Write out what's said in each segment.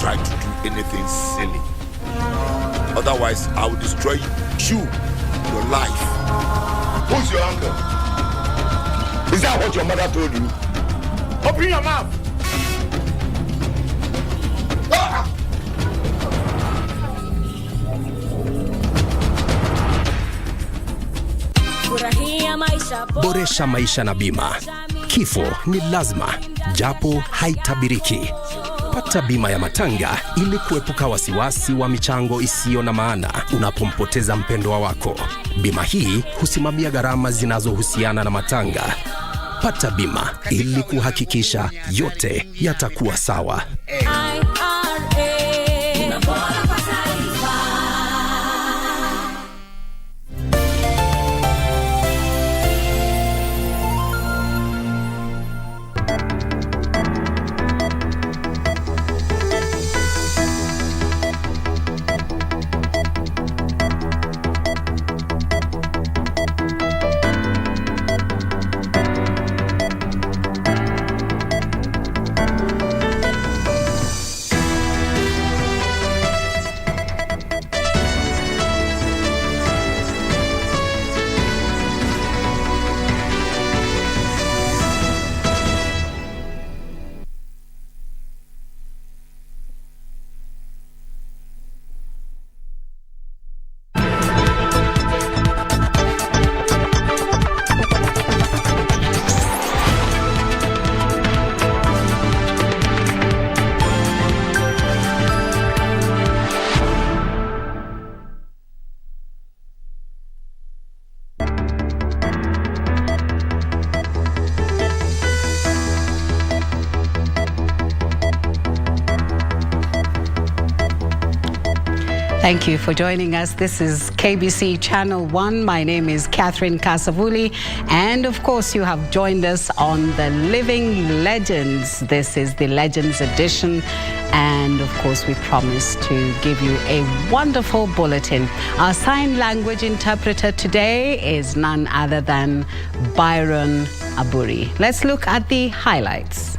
try to do anything silly. Otherwise, I will destroy you, your life. Who's your uncle? Is that what your mother told you? Open your mouth. Boresha maisha na bima. Kifo ni lazima, japo haitabiriki. Pata bima ya matanga ili kuepuka wasiwasi wa michango isiyo na maana unapompoteza mpendwa wako. Bima hii husimamia gharama zinazohusiana na matanga. Pata bima ili kuhakikisha yote yatakuwa sawa. Thank you for joining us. This is KBC Channel 1. My name is Kasavuli. And of course, you have joined us on the Living Legends. This is the Legends edition. And of course, we promise to give you a wonderful bulletin. Our sign language interpreter today is none other than Byron Aburi. Let's look at the highlights.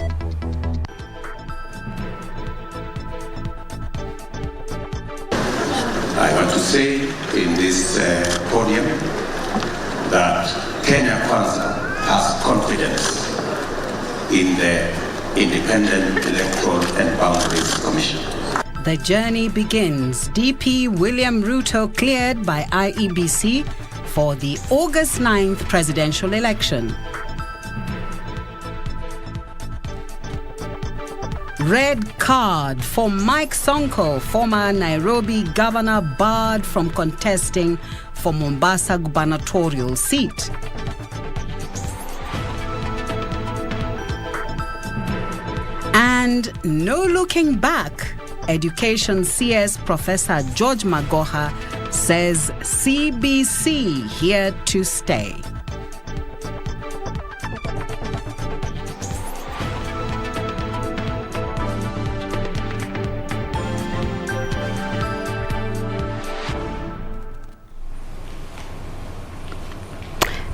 I want to say in this podium that Kenya Kwanza has confidence in the Independent Electoral and Boundaries Commission. The journey begins. DP William Ruto cleared by IEBC for the August 9th presidential election. Red card for Mike Sonko, former Nairobi governor, barred from contesting for Mombasa gubernatorial seat. And no looking back, Education CS Professor George Magoha says CBC here to stay.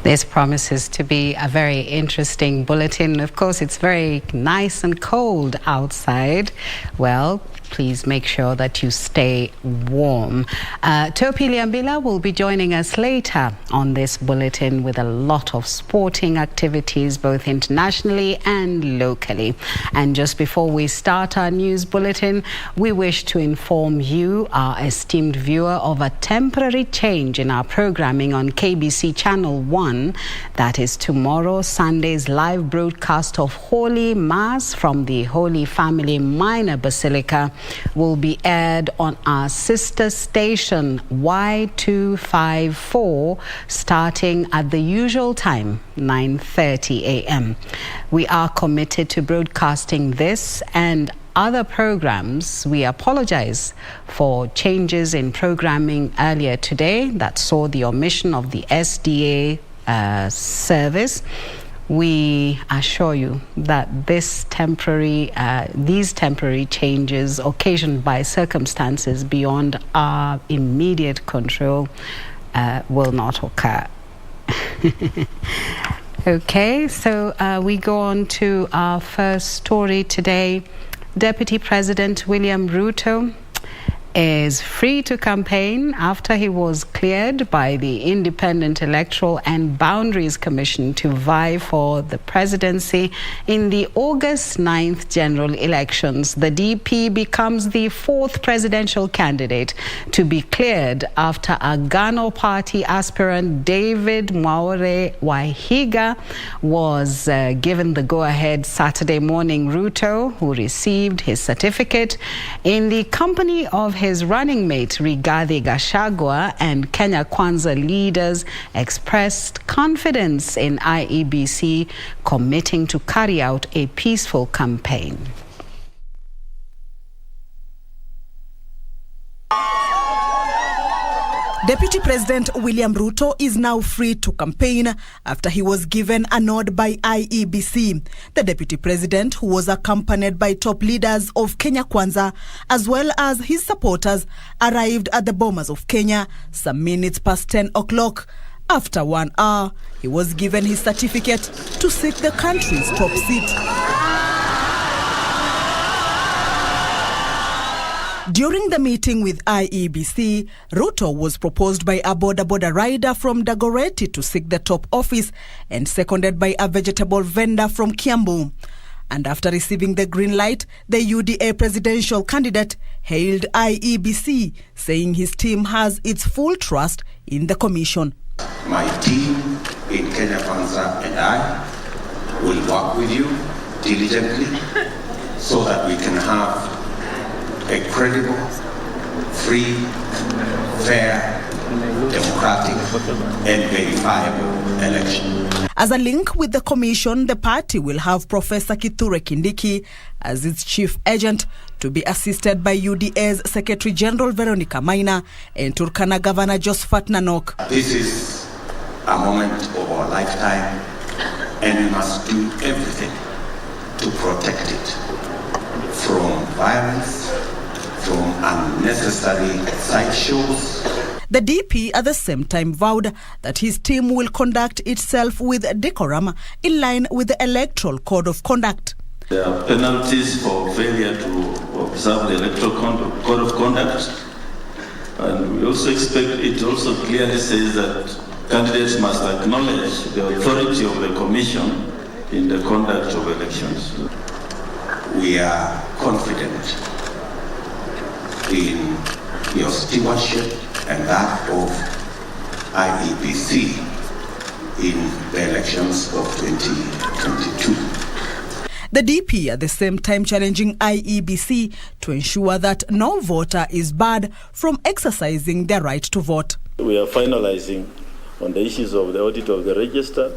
This promises to be a very interesting bulletin. Of course, it's very nice and cold outside. Well, please make sure that you stay warm. Topi Liambila will be joining us later on this bulletin with a lot of sporting activities, both internationally and locally. And just before we start our news bulletin, we wish to inform you, our esteemed viewer, of a temporary change in our programming on KBC Channel 1. That is tomorrow, Sunday's live broadcast of Holy Mass from the Holy Family Minor Basilica will be aired on our sister station Y254 starting at the usual time, 9:30 a.m. We are committed to broadcasting this and other programs. We apologize for changes in programming earlier today that saw the omission of the SDA service. We assure you that these temporary changes occasioned by circumstances beyond our immediate control will not occur. Okay, so we go on to our first story today. Deputy President William Ruto is free to campaign after he was cleared by the Independent Electoral and Boundaries Commission to vie for the presidency in the August 9th general elections. The DP becomes the fourth presidential candidate to be cleared after Agano Party aspirant David Mwaure Wahiga was given the go-ahead Saturday morning. Ruto, who received his certificate in the company of his running mate Rigathi Gachagua and Kenya Kwanza leaders, expressed confidence in IEBC committing to carry out a peaceful campaign. Deputy President William Ruto is now free to campaign after he was given a nod by IEBC. The Deputy President, who was accompanied by top leaders of Kenya Kwanza as well as his supporters, arrived at the Bomas of Kenya some minutes past 10 o'clock. After 1 hour, he was given his certificate to seek the country's top seat. During the meeting with IEBC, Ruto was proposed by a border rider from Dagoretti to seek the top office and seconded by a vegetable vendor from Kiambu. And after receiving the green light, the UDA presidential candidate hailed IEBC, saying his team has its full trust in the commission. My team in Kenya Kwanza and I will work with you diligently so that we can have a credible, free, fair, democratic, and verifiable election. As a link with the commission, the party will have Professor Kithure Kindiki as its chief agent, to be assisted by UDA's Secretary General Veronica Maina and Turkana Governor Josephat Nanok. This is a moment of our lifetime, and we must do everything to protect it from violence, from unnecessary sideshows. The DP at the same time vowed that his team will conduct itself with decorum in line with the Electoral Code of Conduct. There are penalties for failure to observe the Electoral Code of Conduct, and we also expect, it also clearly says that candidates must acknowledge the authority of the Commission in the conduct of elections. We are confident in your stewardship and that of IEBC in the elections of 2022. The DP at the same time challenging IEBC to ensure that no voter is barred from exercising their right to vote. We are finalizing on the issues of the audit of the register.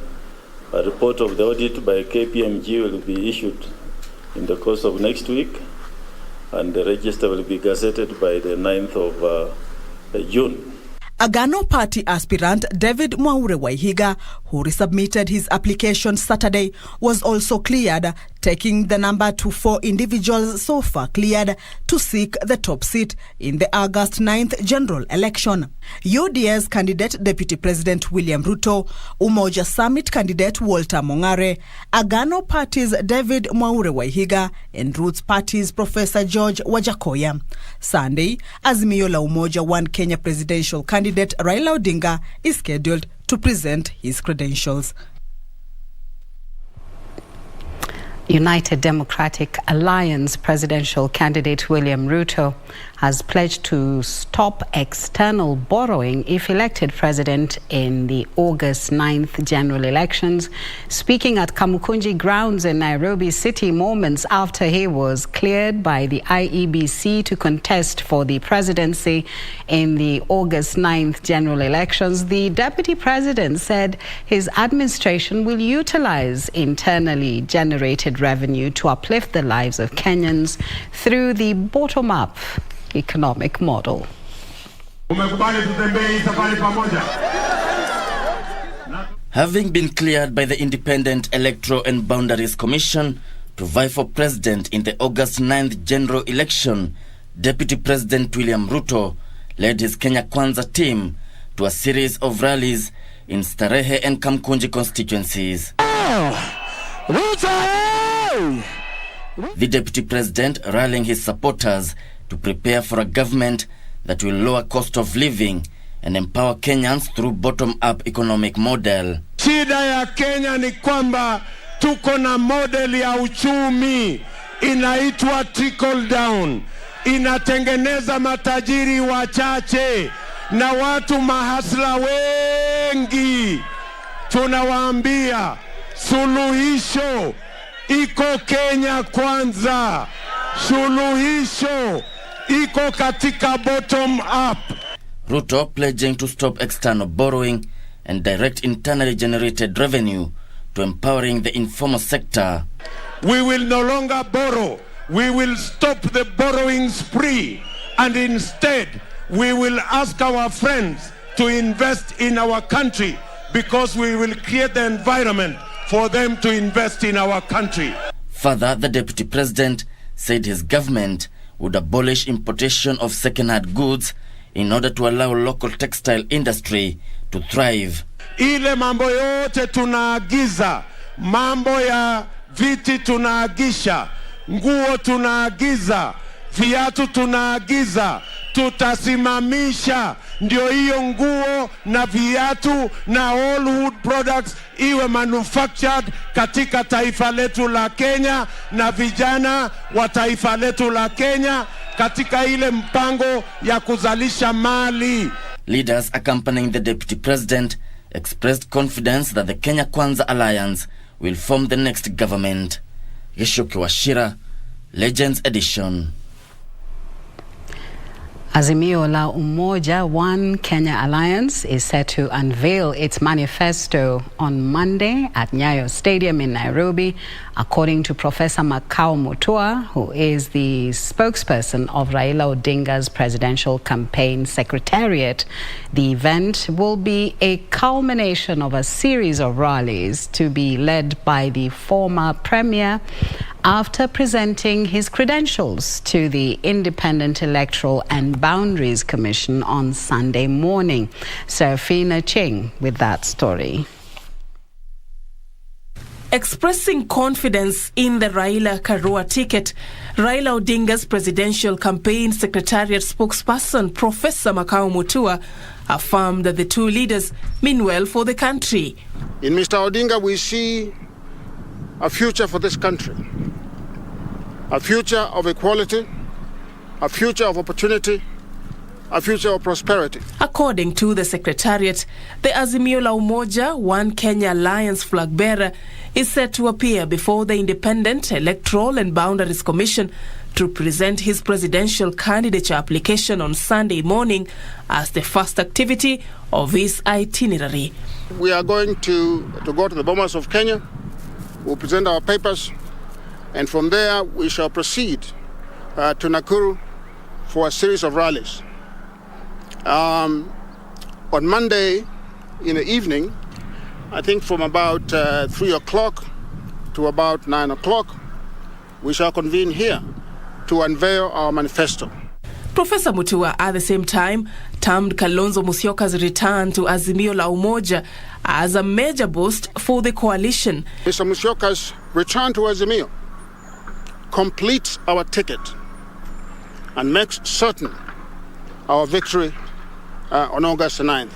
A report of the audit by KPMG will be issued in the course of next week, and the register will be gazetted by the 9th of June. Agano Party aspirant David Mwaure Wahiga, who resubmitted his application Saturday, was also cleared, taking the number to 4 individuals so far cleared to seek the top seat in the August 9th general election. UDA's candidate Deputy President William Ruto, Umoja Summit candidate Walter Mongare, Agano Party's David Mwaure Wahiga, and Roots Party's Professor George Wajakoya. Sunday, Azimio la Umoja One Kenya presidential candidate Raila Odinga is scheduled to present his credentials. United Democratic Alliance presidential candidate William Ruto has pledged to stop external borrowing if elected president in the August 9th general elections. Speaking at Kamukunji grounds in Nairobi City moments after he was cleared by the IEBC to contest for the presidency in the August 9th general elections, the deputy president said his administration will utilize internally generated revenue to uplift the lives of Kenyans through the bottom-up economic model. Having been cleared by the Independent Electoral and Boundaries Commission to vie for president in the August 9th general election, Deputy President William Ruto led his Kenya Kwanza team to a series of rallies in Starehe and Kamkunji constituencies. Ruto! The Deputy President rallying his supporters to prepare for a government that will lower cost of living and empower Kenyans through bottom-up economic model. Shida ya Kenya ni kwamba tuko na model ya uchumi inaitwa trickle down. Inatengeneza matajiri wachache na watu mahasla wengi. Tunawaambia suluhisho iko Kenya kwanza. Suluhisho iko katika bottom up. Ruto pledging to stop external borrowing and direct internally generated revenue to empowering the informal sector. We will no longer borrow. We will stop the borrowing spree, and instead we will ask our friends to invest in our country because we will create the environment for them to invest in our country. Further, the Deputy President said his government would abolish importation of second-hand goods in order to allow local textile industry to thrive. Ile mambo yote tunaagiza, mambo ya viti tunaagisha, nguo tunaagiza, viatu tunaagiza, tutasimamisha ndio hiyo nguo na viatu na all wood products iwe manufactured katika taifa letu la Kenya na vijana wa taifa letu la Kenya katika ile mpango ya kuzalisha mali. Leaders accompanying the Deputy President expressed confidence that the Kenya Kwanza Alliance will form the next government. Geshoki Washira, Legends Edition. Azimio la Umoja One Kenya Alliance is set to unveil its manifesto on Monday at Nyayo Stadium in Nairobi, according to Professor Makau Mutua, who is the spokesperson of Raila Odinga's presidential campaign secretariat. The event will be a culmination of a series of rallies to be led by the former premier after presenting his credentials to the Independent Electoral and Boundaries Commission on Sunday morning. Serafina Ching with that story. Expressing confidence in the Raila Karua ticket, Raila Odinga's presidential campaign secretariat spokesperson Professor Makau Mutua affirmed that the two leaders mean well for the country. In Mr. Odinga, we see a future for this country, a future of equality, a future of opportunity, a future of prosperity. According to the Secretariat, the Azimio la Umoja One Kenya Alliance flag bearer is set to appear before the Independent Electoral and Boundaries Commission to present his presidential candidature application on Sunday morning as the first activity of his itinerary. We are going to go to the Bomas of Kenya. We'll present our papers, and from there we shall proceed to Nakuru for a series of rallies. On Monday in the evening, I think from about 3 o'clock to about 9 o'clock, we shall convene here to unveil our manifesto. Professor Mutua at the same time termed Kalonzo Musyoka's return to Azimio la Umoja as a major boost for the coalition. Mr. Musyoka's return to Azimio completes our ticket and makes certain our victory on August 9th.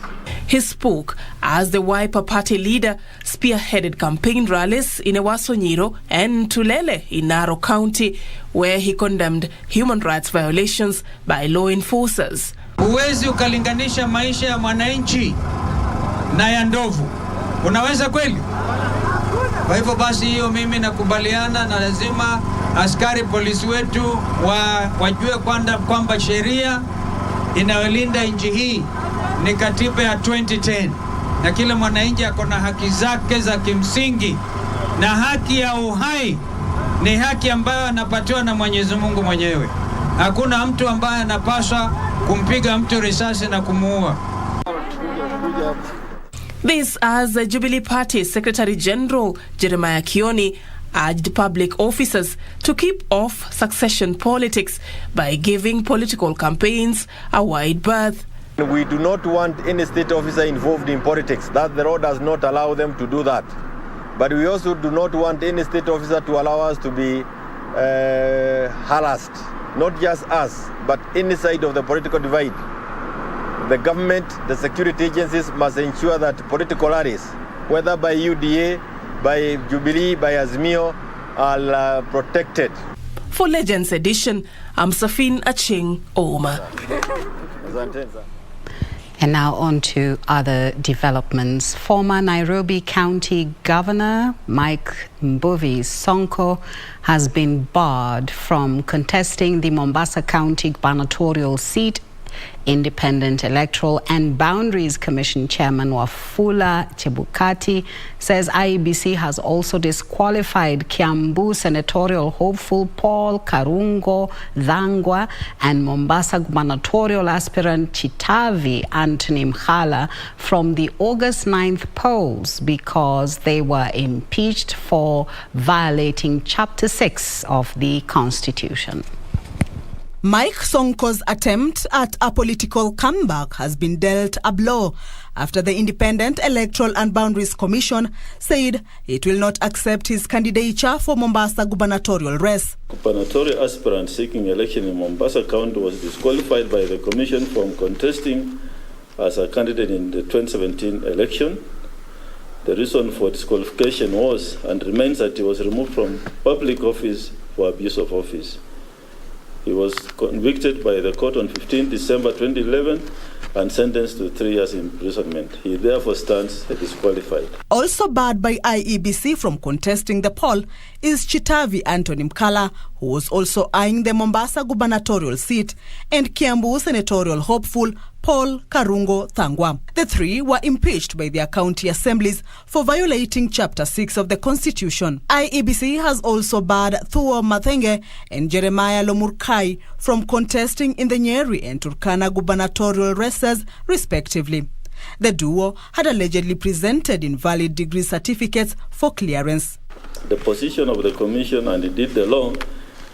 He spoke as the Wiper Party leader spearheaded campaign rallies in Ewaso Nyiro and Tulele in Narok County, where he condemned human rights violations by law enforcers. Huwezi ukalinganisha maisha ya mwananchi na ya ndovu. Unaweza kweli? Kwa hivyo basi hiyo mimi nakubaliana, na lazima askari polisi wetu wajue kwamba sheria inayolinda nchi hii ni katiba ya 2010, na kila mwananchi ako na haki zake za kimsingi, na haki ya uhai ni haki ambayo anapatiwa na Mwenyezi Mungu mwenyewe. Hakuna mtu ambaye anapaswa kumpiga mtu risasi na kumuua. This as the Jubilee Party Secretary General Jeremiah Kioni urged public officers to keep off succession politics by giving political campaigns a wide berth. We do not want any state officer involved in politics. That the law does not allow them to do that. But we also do not want any state officer to allow us to be harassed, not just us, but inside of the political divide. The government, the security agencies must ensure that political rallies, whether by UDA, by Jubilee, by Azimio, are protected. For Legends Edition, I'm Safin Aching Oma. And now on to other developments. Former Nairobi County Governor Mike Mbuvi Sonko has been barred from contesting the Mombasa County gubernatorial seat. Independent Electoral and Boundaries Commission Chairman Wafula Chebukati says IEBC has also disqualified Kiambu senatorial hopeful Paul Karungo Dhangwa and Mombasa gubernatorial aspirant Chitavi Anthony Mkhala from the August 9th polls because they were impeached for violating Chapter 6 of the Constitution. Mike Sonko's attempt at a political comeback has been dealt a blow after the Independent Electoral and Boundaries Commission said it will not accept his candidature for Mombasa gubernatorial race. Gubernatorial aspirant seeking election in Mombasa County was disqualified by the Commission from contesting as a candidate in the 2017 election. The reason for disqualification was and remains that he was removed from public office for abuse of office. He was convicted by the court on 15 December 2011 and sentenced to 3 years imprisonment. He therefore stands disqualified. Also barred by IEBC from contesting the poll is Chitavi Anthony Mkhala, who was also eyeing the Mombasa gubernatorial seat, and Kiambu senatorial hopeful Paul Karungo Dhangwa. The three were impeached by their county assemblies for violating Chapter 6 of the Constitution. IEBC has also barred Thuo Mathenge and Jeremiah Lomurkai from contesting in the Nyeri and Turkana gubernatorial races, respectively. The duo had allegedly presented invalid degree certificates for clearance. The position of the Commission and indeed the law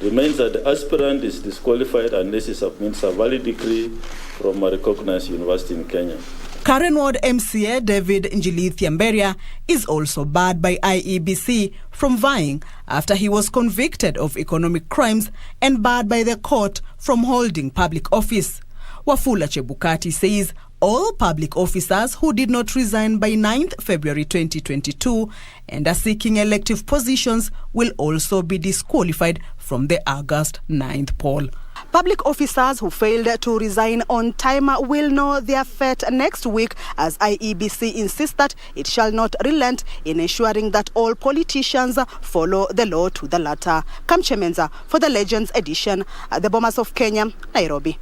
remains that the aspirant is disqualified unless he submits a valid degree from a recognized university in Kenya. Karen Ward MCA David Njili-Thiamberia is also barred by IEBC from vying after he was convicted of economic crimes and barred by the court from holding public office. Wafula Chebukati says all public officers who did not resign by 9th February 2022 and are seeking elective positions will also be disqualified from the August 9th poll. Public officers who failed to resign on time will know their fate next week, as IEBC insists that it shall not relent in ensuring that all politicians follow the law to the letter. Kamche Menza for the Legends Edition at the Bomas of Kenya, Nairobi.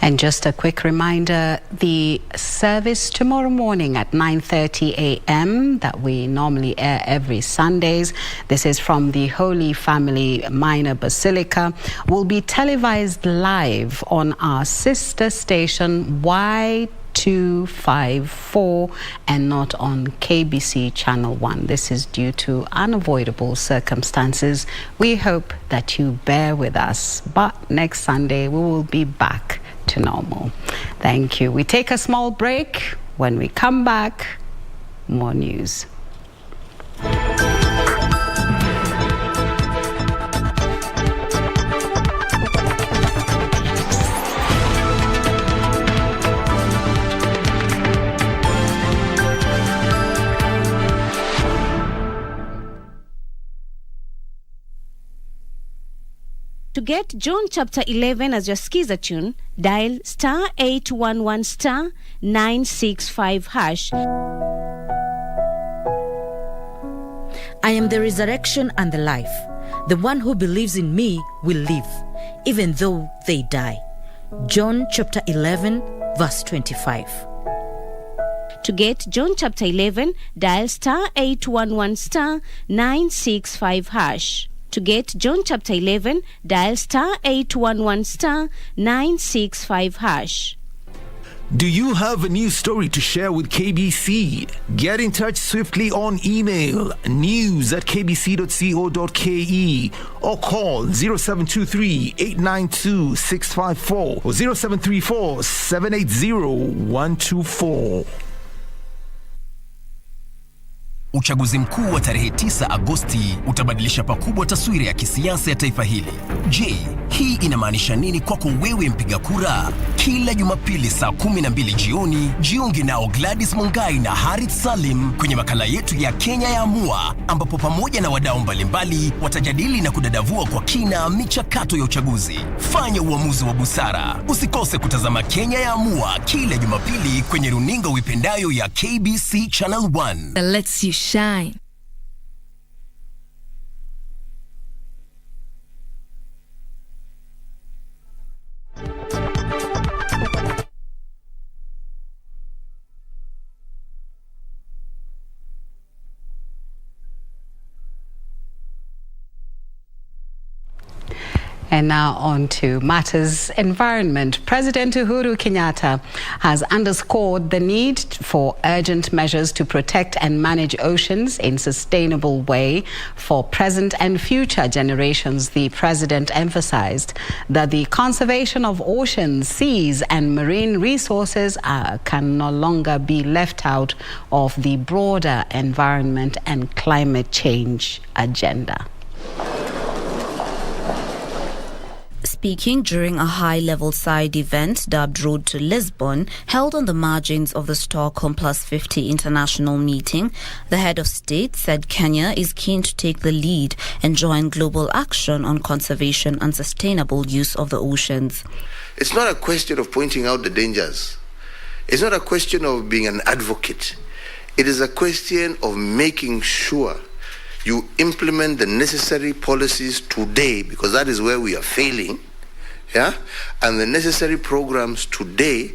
And just a quick reminder, the service tomorrow morning at 9:30 a.m. that we normally air every Sundays, this is from the Holy Family Minor Basilica, will be televised live on our sister station Y254 and not on KBC Channel 1. This is due to unavoidable circumstances. We hope that you bear with us, but next Sunday we will be back to normal. Thank you. We take a small break. When we come back, more news. To get John chapter 11 as your skiza tune, dial star 811 star 965 hash. I am the resurrection and the life. The one who believes in me will live, even though they die. John chapter 11, verse 25. To get John chapter 11, dial star 811 star 965 hash. To get John chapter 11, dial star 811 star 965 hash. Do you have a news story to share with KBC? Get in touch swiftly on email news@kbc.co.ke or call 0723-892-654 or 0734-780-124. uchaguzi mkuu wa tarehe 9 Agosti utabadilisha pakubwa taswira ya kisiasa ya taifa hili. Je, hii inamaanisha nini kwako wewe mpiga kura? Kila Jumapili saa 12 jioni, jiunge nao Gladys Mungai na Harith Salim kwenye makala yetu ya Kenya ya Amua, ambapo pamoja na wadau mbalimbali watajadili na kudadavua kwa kina michakato ya uchaguzi. Fanya uamuzi wa busara. Usikose kutazama Kenya ya Amua kila Jumapili kwenye runinga uipendayo ya KBC Channel 1. That lets you shine. And now on to matters environment. President Uhuru Kenyatta has underscored the need for urgent measures to protect and manage oceans in a sustainable way for present and future generations. The president emphasized that the conservation of oceans, seas and marine resources can no longer be left out of the broader environment and climate change agenda. Speaking during a high-level side event dubbed Road to Lisbon, held on the margins of the Stockholm Plus 50 international meeting, the head of state said Kenya is keen to take the lead and join global action on conservation and sustainable use of the oceans. It's not a question of pointing out the dangers. It's not a question of being an advocate. It is a question of making sure you implement the necessary policies today, because that is where we are failing, and the necessary programs today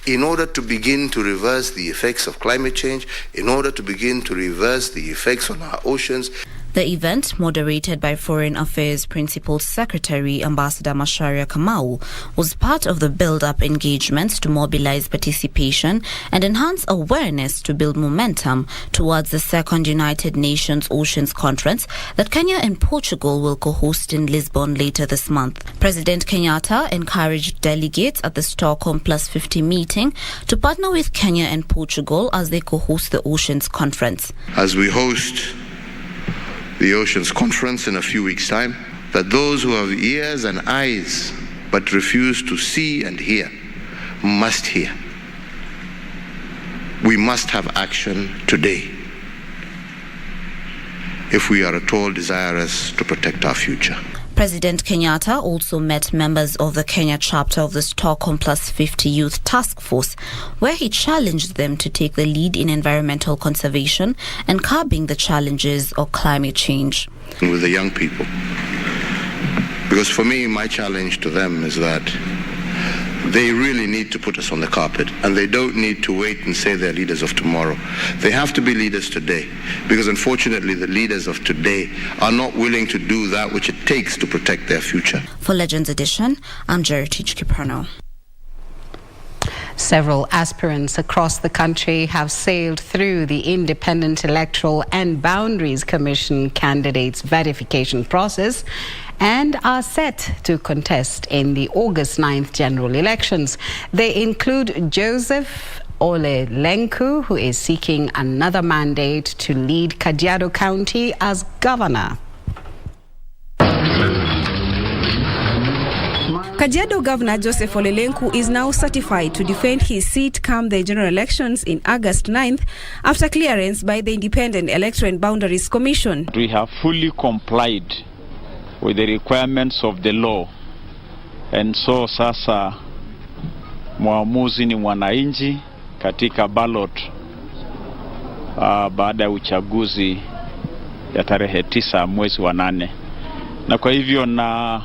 in order to begin to reverse the effects of climate change, in order to begin to reverse the effects on our oceans. The event, moderated by Foreign Affairs Principal Secretary Ambassador Macharia Kamau, was part of the build-up engagements to mobilize participation and enhance awareness to build momentum towards the second United Nations Oceans Conference that Kenya and Portugal will co-host in Lisbon later this month. President Kenyatta encouraged delegates at the Stockholm Plus 50 meeting to partner with Kenya and Portugal as they co-host the Oceans Conference. As we host the Oceans Conference in a few weeks' time, that those who have ears and eyes but refuse to see and hear must hear. We must have action today if we are at all desirous to protect our future. President Kenyatta also met members of the Kenya chapter of the Stockholm Plus 50 Youth Task Force, where he challenged them to take the lead in environmental conservation and curbing the challenges of climate change. With the young people. Because for me, my challenge to them is that they really need to put us on the carpet, and they don't need to wait and say they're leaders of tomorrow. They have to be leaders today, because unfortunately the leaders of today are not willing to do that which it takes to protect their future. For Legends Edition, I'm Jeritage Kiprano. Several aspirants across the country have sailed through the Independent Electoral and Boundaries Commission candidates verification process and are set to contest in the August 9th general elections. They include Joseph Ole Lenku, who is seeking another mandate to lead Kajiado County as governor. Kajiado Governor Joseph Ole Lenku is now certified to defend his seat come the general elections in August 9th after clearance by the Independent Electoral and Boundaries Commission. We have fully complied with the requirements of the law, and so sasa muamuzi ni mwananchi katika ballot baada ya uchaguzi ya tarehe 9 mwezi wa 8, na kwa hivyo na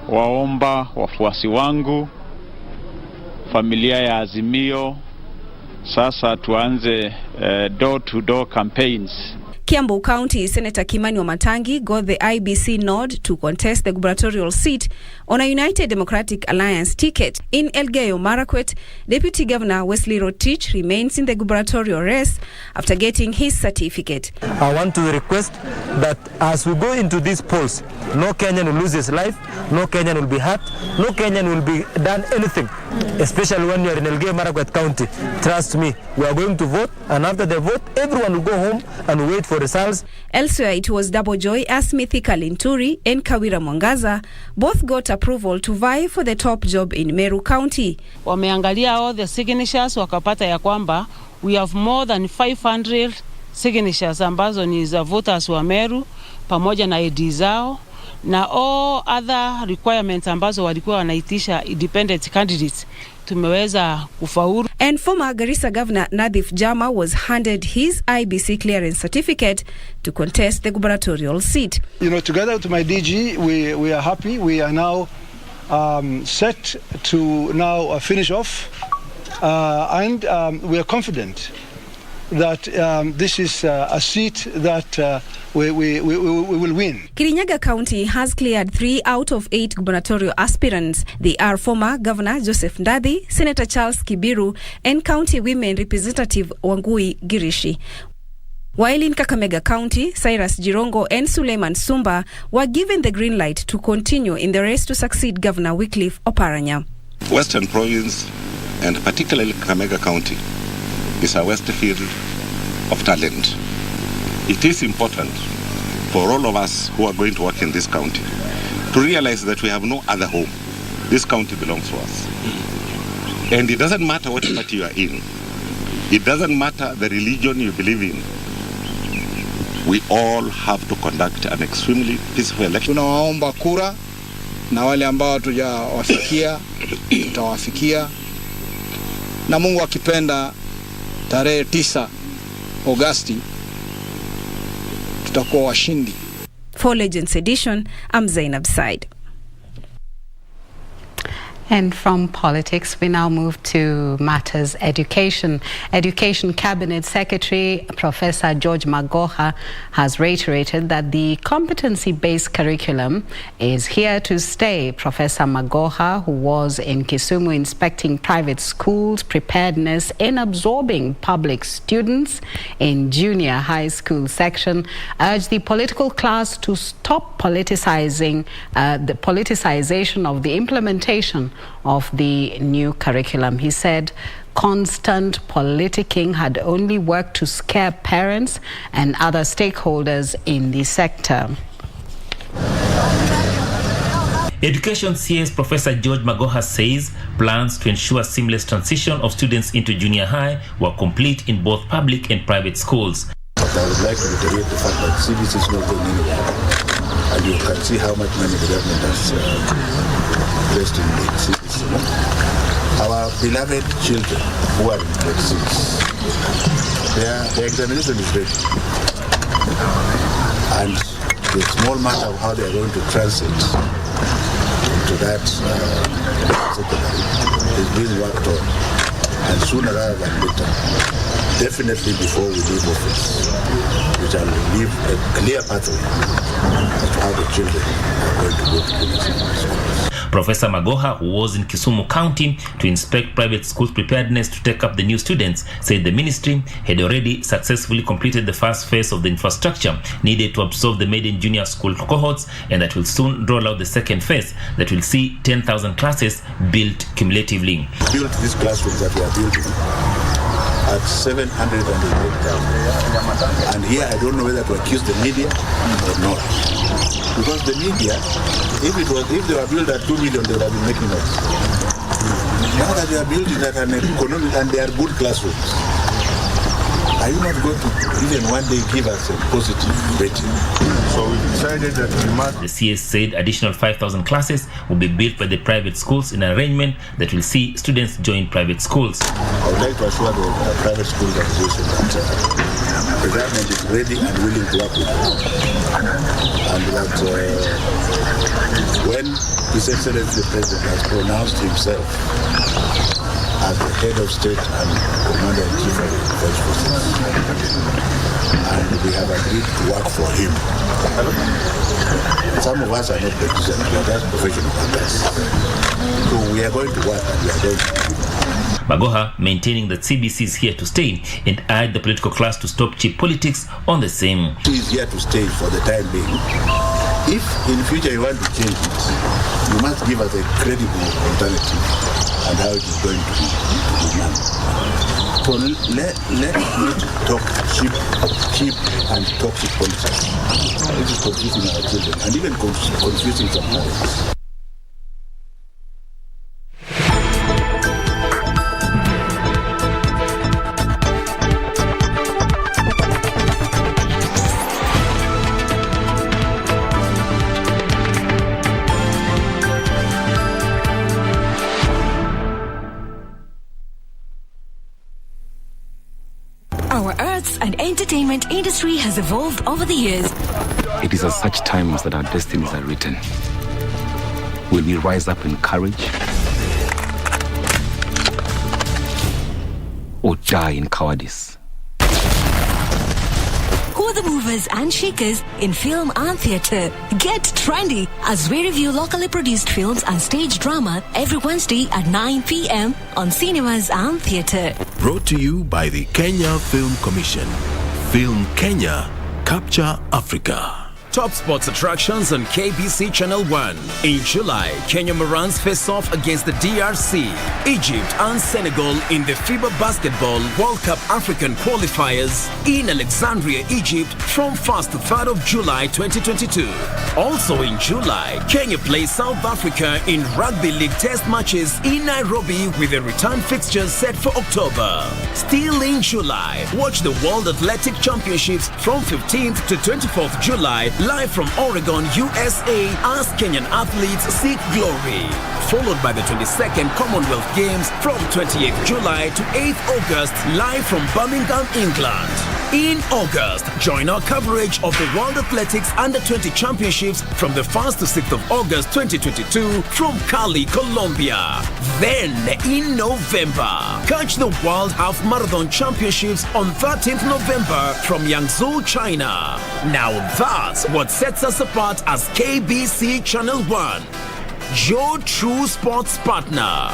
waomba wafuasi wangu, familia ya Azimio, sasa tuanze door-to-door campaigns. Kiambu County Senator Kimani Wamatangi got the IBC nod to contest the gubernatorial seat on a United Democratic Alliance ticket. In Elgeyo Marakwet, Deputy Governor Wesley Rotich remains in the gubernatorial race after getting his certificate. I want to request that as we go into these polls, no Kenyan will lose his life, no Kenyan will be hurt, no Kenyan will be done anything, especially when you are in Elgeyo Marakwet County. Trust me, we are going to vote, and after the vote, everyone will go home and wait for for results. Elsewhere, it was Double Joy as Mithika Linturi and Kawira Mwangaza. Both got approval to vie for the top job in Meru County. Wameangalia all the signatures wakapata ya kwamba we have more than 500 signatures ambazo ni za voters wa Meru pamoja na ID zao na all other requirements ambazo walikuwa wanaitisha independent candidates tumeweza kufaulu. And former Garissa Governor Nadhif Jama was handed his IBC clearance certificate to contest the gubernatorial seat. You know, together with my DG, we are happy. We are now set to now finish off, and we are confident that this is a seat that we will win. Kirinyaga County has cleared 3 out of 8 gubernatorial aspirants. They are former Governor Joseph Ndadi, Senator Charles Kibiru, and County Women Representative Wangui Girishi. While in Kakamega County, Cyrus Jirongo and Suleiman Sumba were given the green light to continue in the race to succeed Governor Wycliffe Oparanya. Western Province, and particularly Kakamega County, is a west field of talent. It is important for all of us who are going to work in this county to realize that we have no other home. This county belongs to us. And it doesn't matter what party you are in. It doesn't matter the religion you believe in. We all have to conduct an extremely peaceful election. Tunawaomba kura na wale ambao tujawafikia tutawafikia, na Mungu akipenda tarehe 9 Agosti tutakuwa washindi. For Legends Edition, I'm Zainab Said. And from politics, we now move to matters education. Education Cabinet Secretary Professor George Magoha has reiterated that the competency-based curriculum is here to stay. Professor Magoha, who was in Kisumu inspecting private schools' preparedness in absorbing public students in junior high school section, urged the political class to stop politicizing the politicization of the implementation of the new curriculum. He said constant politicking had only worked to scare parents and other stakeholders in the sector. Education CS Professor George Magoha says plans to ensure seamless transition of students into junior high were complete in both public and private schools. But I would like to reiterate the fact that CBC is not going anywhere. And you can see how much money the government has placed in the CBC. Our beloved children who are in grade 6, their examination is ready. And the small matter of how they are going to transit into that secondary is being worked on. And sooner rather than later, definitely before we leave office, we shall leave a clear pathway as to how the children are going to go to the schools. Professor Magoha, who was in Kisumu County to inspect private schools' preparedness to take up the new students, said the ministry had already successfully completed the first phase of the infrastructure needed to absorb the maiden junior school cohorts, and that will soon roll out the second phase that will see 10,000 classes built cumulatively. Built these classrooms that we are building at 708,000. And here I don't know whether to accuse the media or not. Because the media, if they were built at 2 million, they would have been making noise. Now that they are building at an economic and they are good classrooms, are you not going to even one day give us a positive rating? So we decided that we must. The CS said additional 5,000 classes will be built by the private schools in an arrangement that will see students join private schools. I would like to assure the private school organization that the government is ready and willing to work with them. And that when His Excellency the President has pronounced himself as the head of state and commander-in-chief of the defense forces, and we have agreed to work for him. Some of us are not politicians, we are just professional workers. So we are going to work and we are going to do. Magoha maintaining that CBC is here to stay and urged the political class to stop cheap politics on the same. He is here to stay for the time being. If in future you want to change it, you must give us a credible alternative and how it is going to be done. So let not talk cheap and toxic politics. It is confusing our children and even confusing some parents. And entertainment industry has evolved over the years. It is at such times that our destinies are written. Will we rise up in courage or die in cowardice? Who are the movers and shakers in film and theatre? Get trendy as we review locally produced films and stage drama every Wednesday at 9 p.m. on Cinemas and Theatre. Brought to you by the Kenya Film Commission. Film Kenya, Capture Africa. Top sports attractions on KBC Channel 1. In July, Kenya Morans face off against the DRC, Egypt and Senegal in the FIBA Basketball World Cup African qualifiers in Alexandria, Egypt from 1st to 3rd of July 2022. Also in July, Kenya plays South Africa in Rugby League test matches in Nairobi with the return fixtures set for October. Still in July, watch the World Athletic Championships from 15th to 24th July live from Oregon, USA as Kenyan athletes seek glory. Followed by the 22nd Commonwealth Games from 28th July to 8th August live from Birmingham, England. In August, join our coverage of the World Athletics Under-20 Championships from the 1st to 6th of August 2022 from Cali, Colombia. Then in November, catch the World Half Marathon Championships on 13th November from Yangzhou, China. Now that's what sets us apart as KBC Channel 1, your true sports partner.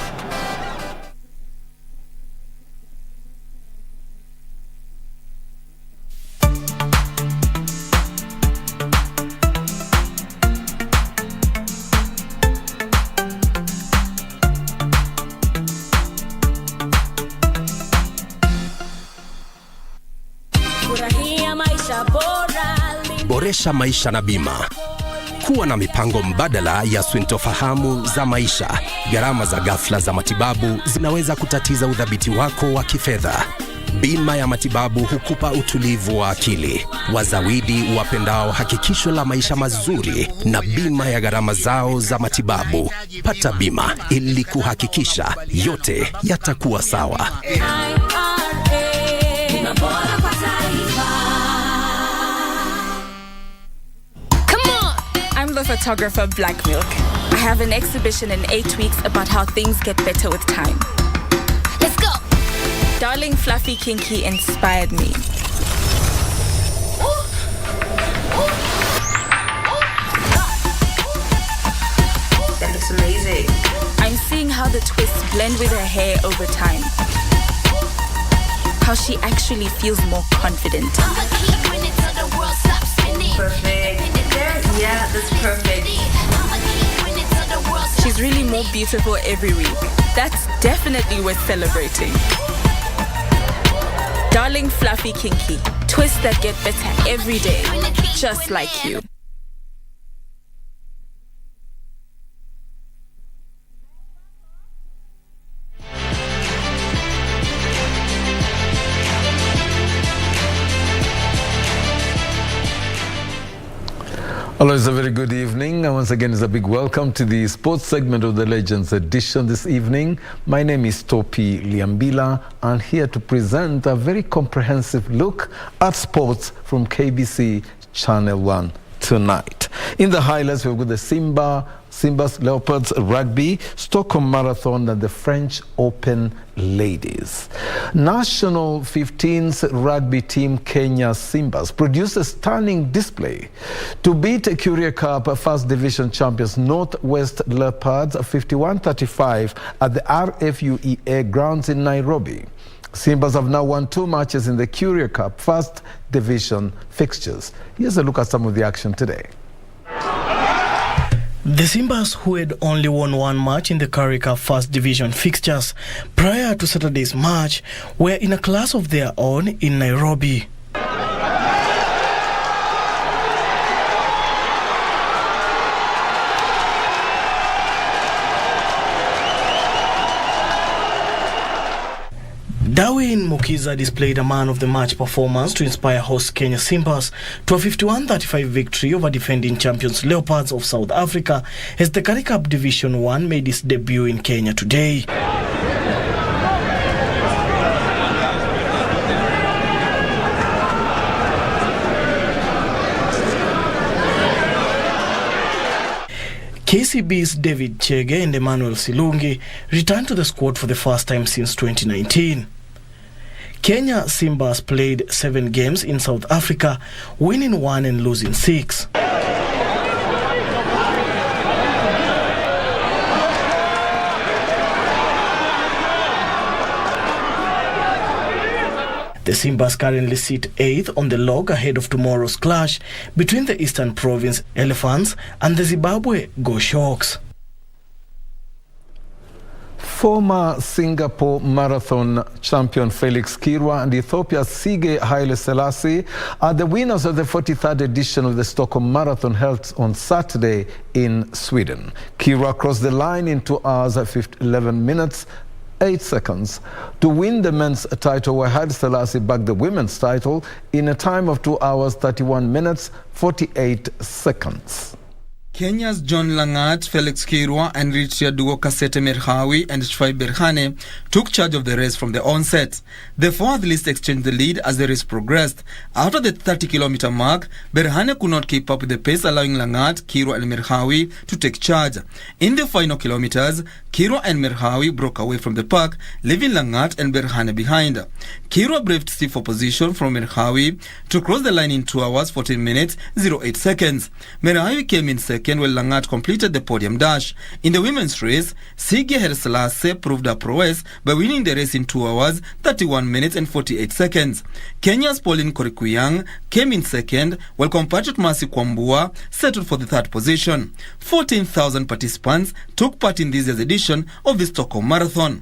Boresha maisha na bima. Kuwa na mipango mbadala ya sintofahamu za maisha. Gharama za ghafla za matibabu zinaweza kutatiza udhabiti wako wa kifedha. Bima ya matibabu hukupa utulivu wa akili. Wazawidi wapendao hakikisho la maisha mazuri na bima ya gharama zao za matibabu. Pata bima ili kuhakikisha yote yatakuwa sawa. I'm the photographer Black Milk. I have an exhibition in 8 weeks about how things get better with time. Let's go! Darling Fluffy Kinky inspired me. That looks amazing. I'm seeing how the twists blend with her hair over time. How she actually feels more confident. Perfect. Yeah, that's perfect. She's really more beautiful every week. That's definitely worth celebrating. Darling Fluffy Kinky. Twists that get better every day. Just like you. Hello, it's a very good evening, and once again it's a big welcome to the sports segment of the Legends edition this evening. My name is Topi Liambila, and here to present a very comprehensive look at sports from KBC Channel 1 tonight. In the highlights, we've got the Simba's Leopards Rugby, Stockholm Marathon, and the French Open Ladies. National 15's rugby team Kenya Simbas produced a stunning display to beat Curia Cup First Division champions Northwest Leopards 51-35 at the RFUEA grounds in Nairobi. Simbas have now won 2 matches in the Curia Cup First Division fixtures. Here's a look at some of the action today. The Simbas, who had only won one match in the Currie Cup First Division fixtures prior to Saturday's match, were in a class of their own in Nairobi. Darwin Mukiza displayed a man-of-the-match performance to inspire host Kenya Simbas to a 51-35 victory over defending champions Leopards of South Africa as the Currie Cup Division 1 made its debut in Kenya today. KCB's David Chege and Emmanuel Silungi returned to the squad for the first time since 2019. Kenya Simbas played 7 games in South Africa, winning 1 and losing 6. The Simbas currently sit 8th on the log ahead of tomorrow's clash between the Eastern Province Elephants and the Zimbabwe Go Sharks. Former Singapore Marathon champion Felix Kirwa and Ethiopia's Sige Haile Selassie are the winners of the 43rd edition of the Stockholm Marathon held on Saturday in Sweden. Kirwa crossed the line in 2 hours, 11 minutes, 8 seconds to win the men's title, where Haile Selassie bagged the women's title in a time of 2 hours, 31 minutes, 48 seconds. Kenya's John Langat, Felix Kirwa and Richard Dugo Kasete Merhawi and Shfai Berhane took charge of the race from the onset. The 4 athletes exchanged the lead as the race progressed. After the 30-kilometer mark, Berhane could not keep up with the pace, allowing Langat, Kirwa and Merhawi to take charge. In the final kilometers, Kirwa and Merhawi broke away from the pack, leaving Langat and Berhane behind. Kirwa braved stiff opposition from Merhawi to cross the line in 2 hours, 14 minutes, 08 seconds. Merhawi came in second, while Langat completed the podium dash. In the women's race, Sige Haile Selassie proved her prowess by winning the race in 2 hours, 31 minutes and 48 seconds. Kenya's Pauline Korikuyang came in second, while compatriot Mercy Kwambua settled for the 3rd position. 14,000 participants took part in this year's edition of the Stockholm Marathon.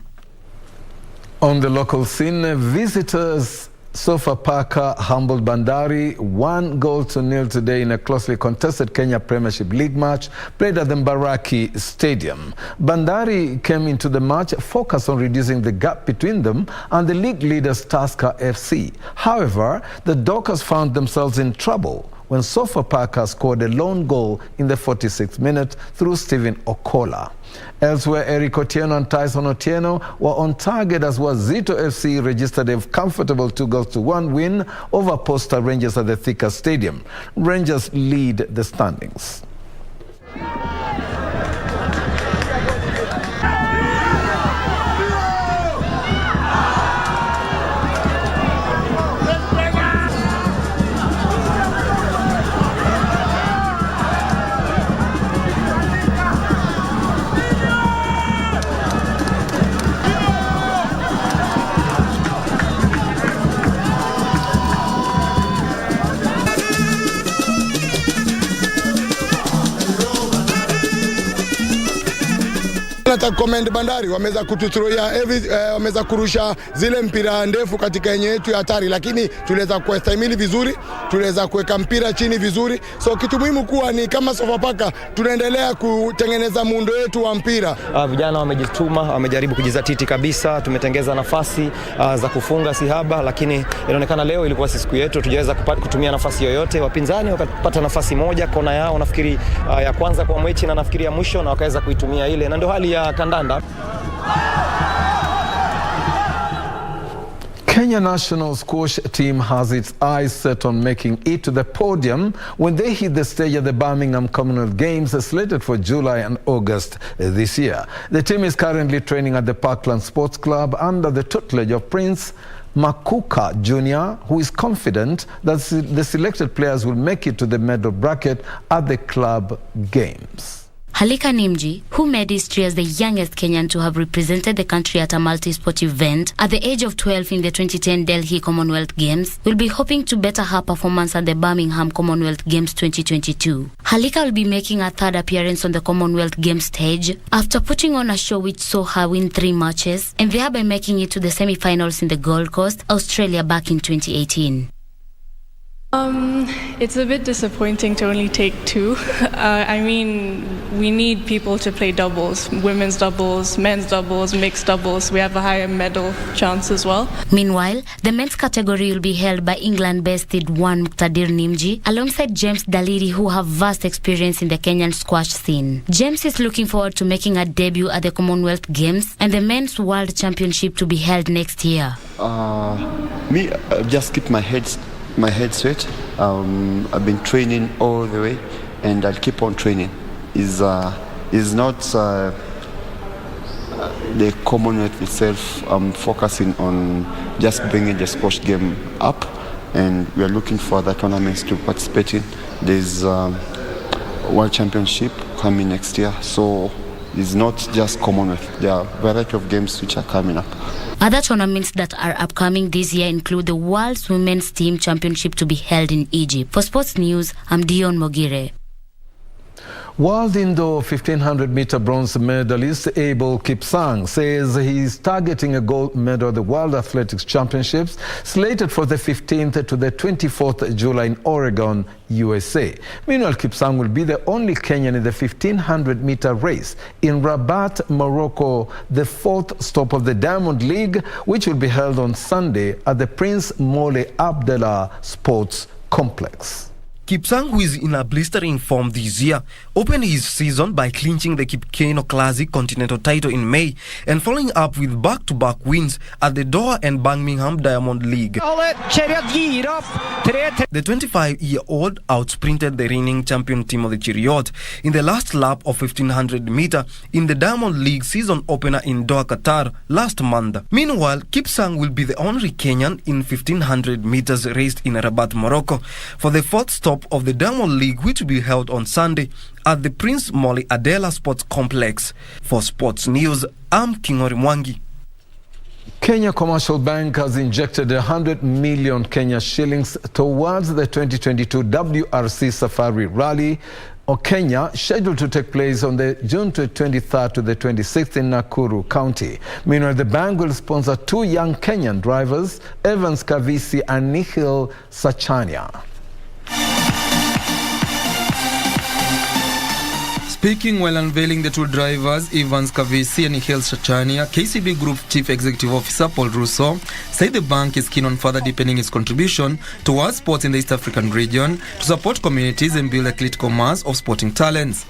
On the local scene, visitors Sofapaka humbled Bandari 1-0 today in a closely contested Kenya Premiership League match played at the Mbaraki Stadium. Bandari came into the match focused on reducing the gap between them and the league leaders Tusker FC. However, the Dockers found themselves in trouble when Sofapaka scored a lone goal in the 46th minute through Stephen Okola. Elsewhere, Eric Otieno and Tyson Otieno were on target as Wazito FC registered a comfortable 2-1 win over Posta Rangers at the Thika Stadium. Rangers lead the standings. Nataka comment Bandari wameweza kututhroia wameweza kurusha zile mpira ndefu katika eneo yetu ya hatari, lakini tuliweza kuestahimili vizuri, tuliweza kuweka mpira chini vizuri. So kitu muhimu kuwa ni kama Sofapaka tunaendelea kutengeneza muundo wetu wa mpira. Vijana wamejituma, wamejaribu kujizatiti kabisa, tumetengeza nafasi za kufunga sihaba, lakini inaonekana leo ilikuwa siku yetu, tujaweza kutumia nafasi yoyote. Wapinzani wakapata nafasi moja kona yao, nafikiri ya kwanza kwa mechi na nafikiri ya mwisho, na wakaweza kuitumia ile, na ndio hali ya kandanda. Kenya national squash team has its eyes set on making it to the podium when they hit the stage at the Birmingham Commonwealth Games slated for July and August this year. The team is currently training at the Parkland Sports Club under the tutelage of Prince Makuka Jr., who is confident that the selected players will make it to the medal bracket at the club games. Halika Nimji, who made history as the youngest Kenyan to have represented the country at a multi-sport event at the age of 12 in the 2010 Delhi Commonwealth Games, will be hoping to better her performance at the Birmingham Commonwealth Games 2022. Halika will be making her third appearance on the Commonwealth Games stage after putting on a show which saw her win 3 matches and thereby making it to the semi-finals in the Gold Coast, Australia back in 2018. It's a bit disappointing to only take 2. I mean, we need people to play doubles, women's doubles, men's doubles, mixed doubles. We have a higher medal chance as well. Meanwhile, the men's category will be held by England-based Idwan Muqtadir Nimji alongside James Daliri, who have vast experience in the Kenyan squash scene. James is looking forward to making a debut at the Commonwealth Games and the Men's World Championship to be held next year. Me, just keep my head straight. I've been training all the way, and I'll keep on training. Is not the Commonwealth itself. I'm focusing on just bringing the squash game up, and we are looking for other tournaments to participate in. There's World Championship coming next year, so it's not just Commonwealth. There are a variety of games which are coming up. Other tournaments that are upcoming this year include the World's Women's Team Championship to be held in Egypt. For Sports News, I'm Dion Mogire. World Indoor 1500-meter bronze medalist Abel Kipsang says he is targeting a gold medal at the World Athletics Championships slated for the 15th to the 24th July in Oregon, USA. Meanwhile, Kipsang will be the only Kenyan in the 1500-meter race in Rabat, Morocco, the 4th stop of the Diamond League, which will be held on Sunday at the Prince Moulay Abdallah Sports Complex. Kipsang, who is in a blistering form this year, opened his season by clinching the Kipkeino Classic Continental title in May and following up with back-to-back wins at the Doha and Birmingham Diamond League. The 25-year-old outsprinted the reigning champion Timothy Cheruiyot in the last lap of 1500 meter in the Diamond League season opener in Doha, Qatar last month. Meanwhile, Kipsang will be the only Kenyan in 1500 meters raced in Rabat, Morocco for the 4th stop of the Diamond League, which will be held on Sunday at the Prince Moulay Abdallah Sports Complex. For Sports News, I'm Kingori Mwangi. Kenya Commercial Bank has injected 100 million Kenya shillings towards the 2022 WRC Safari Rally or Kenya, scheduled to take place on the June 23rd to the 26th in Nakuru County. Meanwhile, the bank will sponsor 2 young Kenyan drivers, Evans Kavisi and Nikhil Sachania. Speaking while unveiling the 2 drivers, Evans Kavisi and Nikhil Sachania, KCB Group Chief Executive Officer Paul Russo said the bank is keen on further deepening its contribution towards sports in the East African region to support communities and build a critical mass of sporting talents.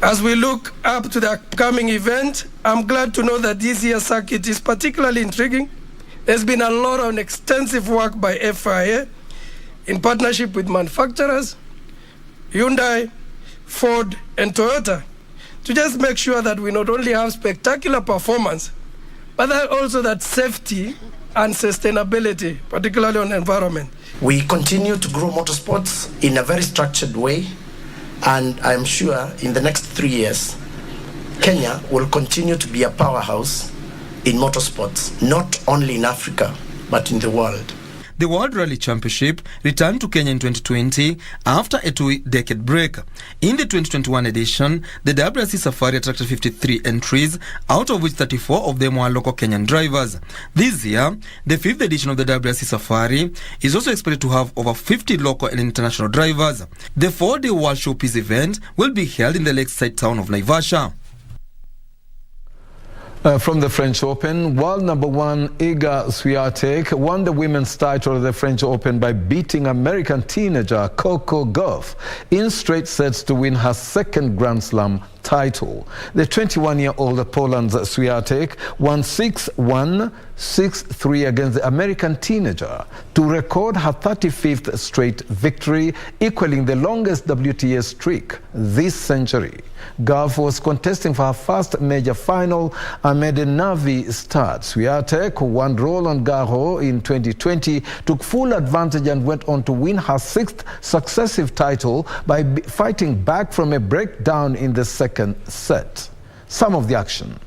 As we look up to the upcoming event, I'm glad to know that this year's circuit is particularly intriguing. There's been a lot of extensive work by FIA in partnership with manufacturers, Hyundai, Ford and Toyota, to just make sure that we not only have spectacular performance, but that also that safety and sustainability, particularly on the environment. We continue to grow motorsports in a very structured way, and I'm sure in the next 3 years, Kenya will continue to be a powerhouse in motorsports, not only in Africa, but in the world. The World Rally Championship returned to Kenya in 2020 after a 2-decade break. In the 2021 edition, the WRC Safari attracted 53 entries, out of which 34 of them were local Kenyan drivers. This year, the 5th edition of the WRC Safari is also expected to have over 50 local and international drivers. The 4-day World Showpiece event will be held in the lakeside town of Naivasha. From the French Open, world number 1 Iga Swiatek won the women's title of the French Open by beating American teenager Coco Gauff in straight sets to win her 2nd Grand Slam title. The 21-year-old Poland's Swiatek won 6-1, 6-3 against the American teenager to record her 35th straight victory, equaling the longest WTA streak this century. Gauff was contesting for her first major final amid a Navi start. Swiatek, who won Roland Garros in 2020, took full advantage and went on to win her 6th successive title by fighting back from a breakdown in the second second set. Some of the action.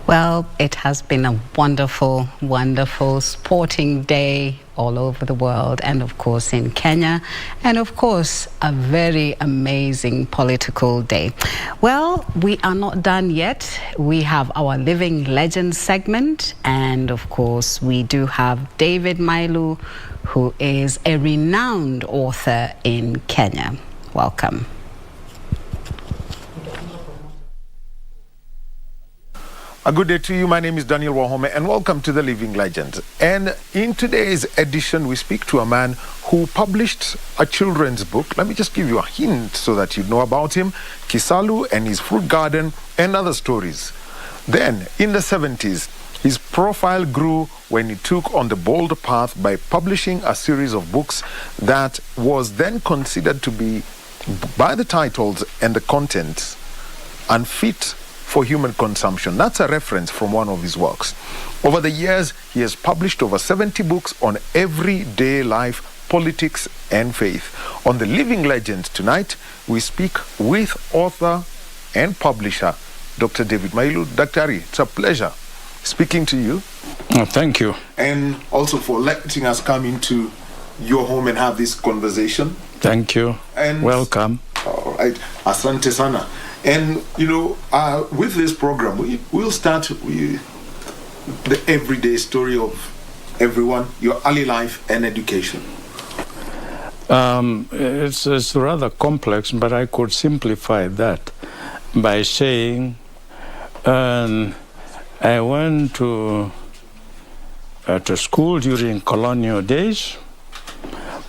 Well, it has been a wonderful, wonderful sporting day all over the world, and of course in Kenya, and of course a very amazing political day. Well, we are not done yet. We have our Living Legends segment, and of course we do have David Mailu, who is a renowned author in Kenya. Welcome. A good day to you. My name is Daniel Wahome and welcome to the Living Legends. And in today's edition, we speak to a man who published a children's book. Let me just give you a hint so that you know about him. Kisalu and his fruit garden and other stories. Then, in the 70s, his profile grew when he took on the bold path by publishing a series of books that was then considered to be, by the titles and the contents, unfit for human consumption. That's a reference from one of his works. Over the years, he has published over 70 books on everyday life, politics, and faith. On the Living Legends tonight, we speak with author and publisher, Dr. David Mailu. Dr. Ari, it's a pleasure speaking to you. Oh, thank you. And also for letting us come into your home and have this conversation. Thank you. And welcome. All right. Asante sana. And, you know, with this program, we'll start with the everyday story of everyone, your early life and education. It's rather complex, but I could simplify that by saying I went to school during colonial days.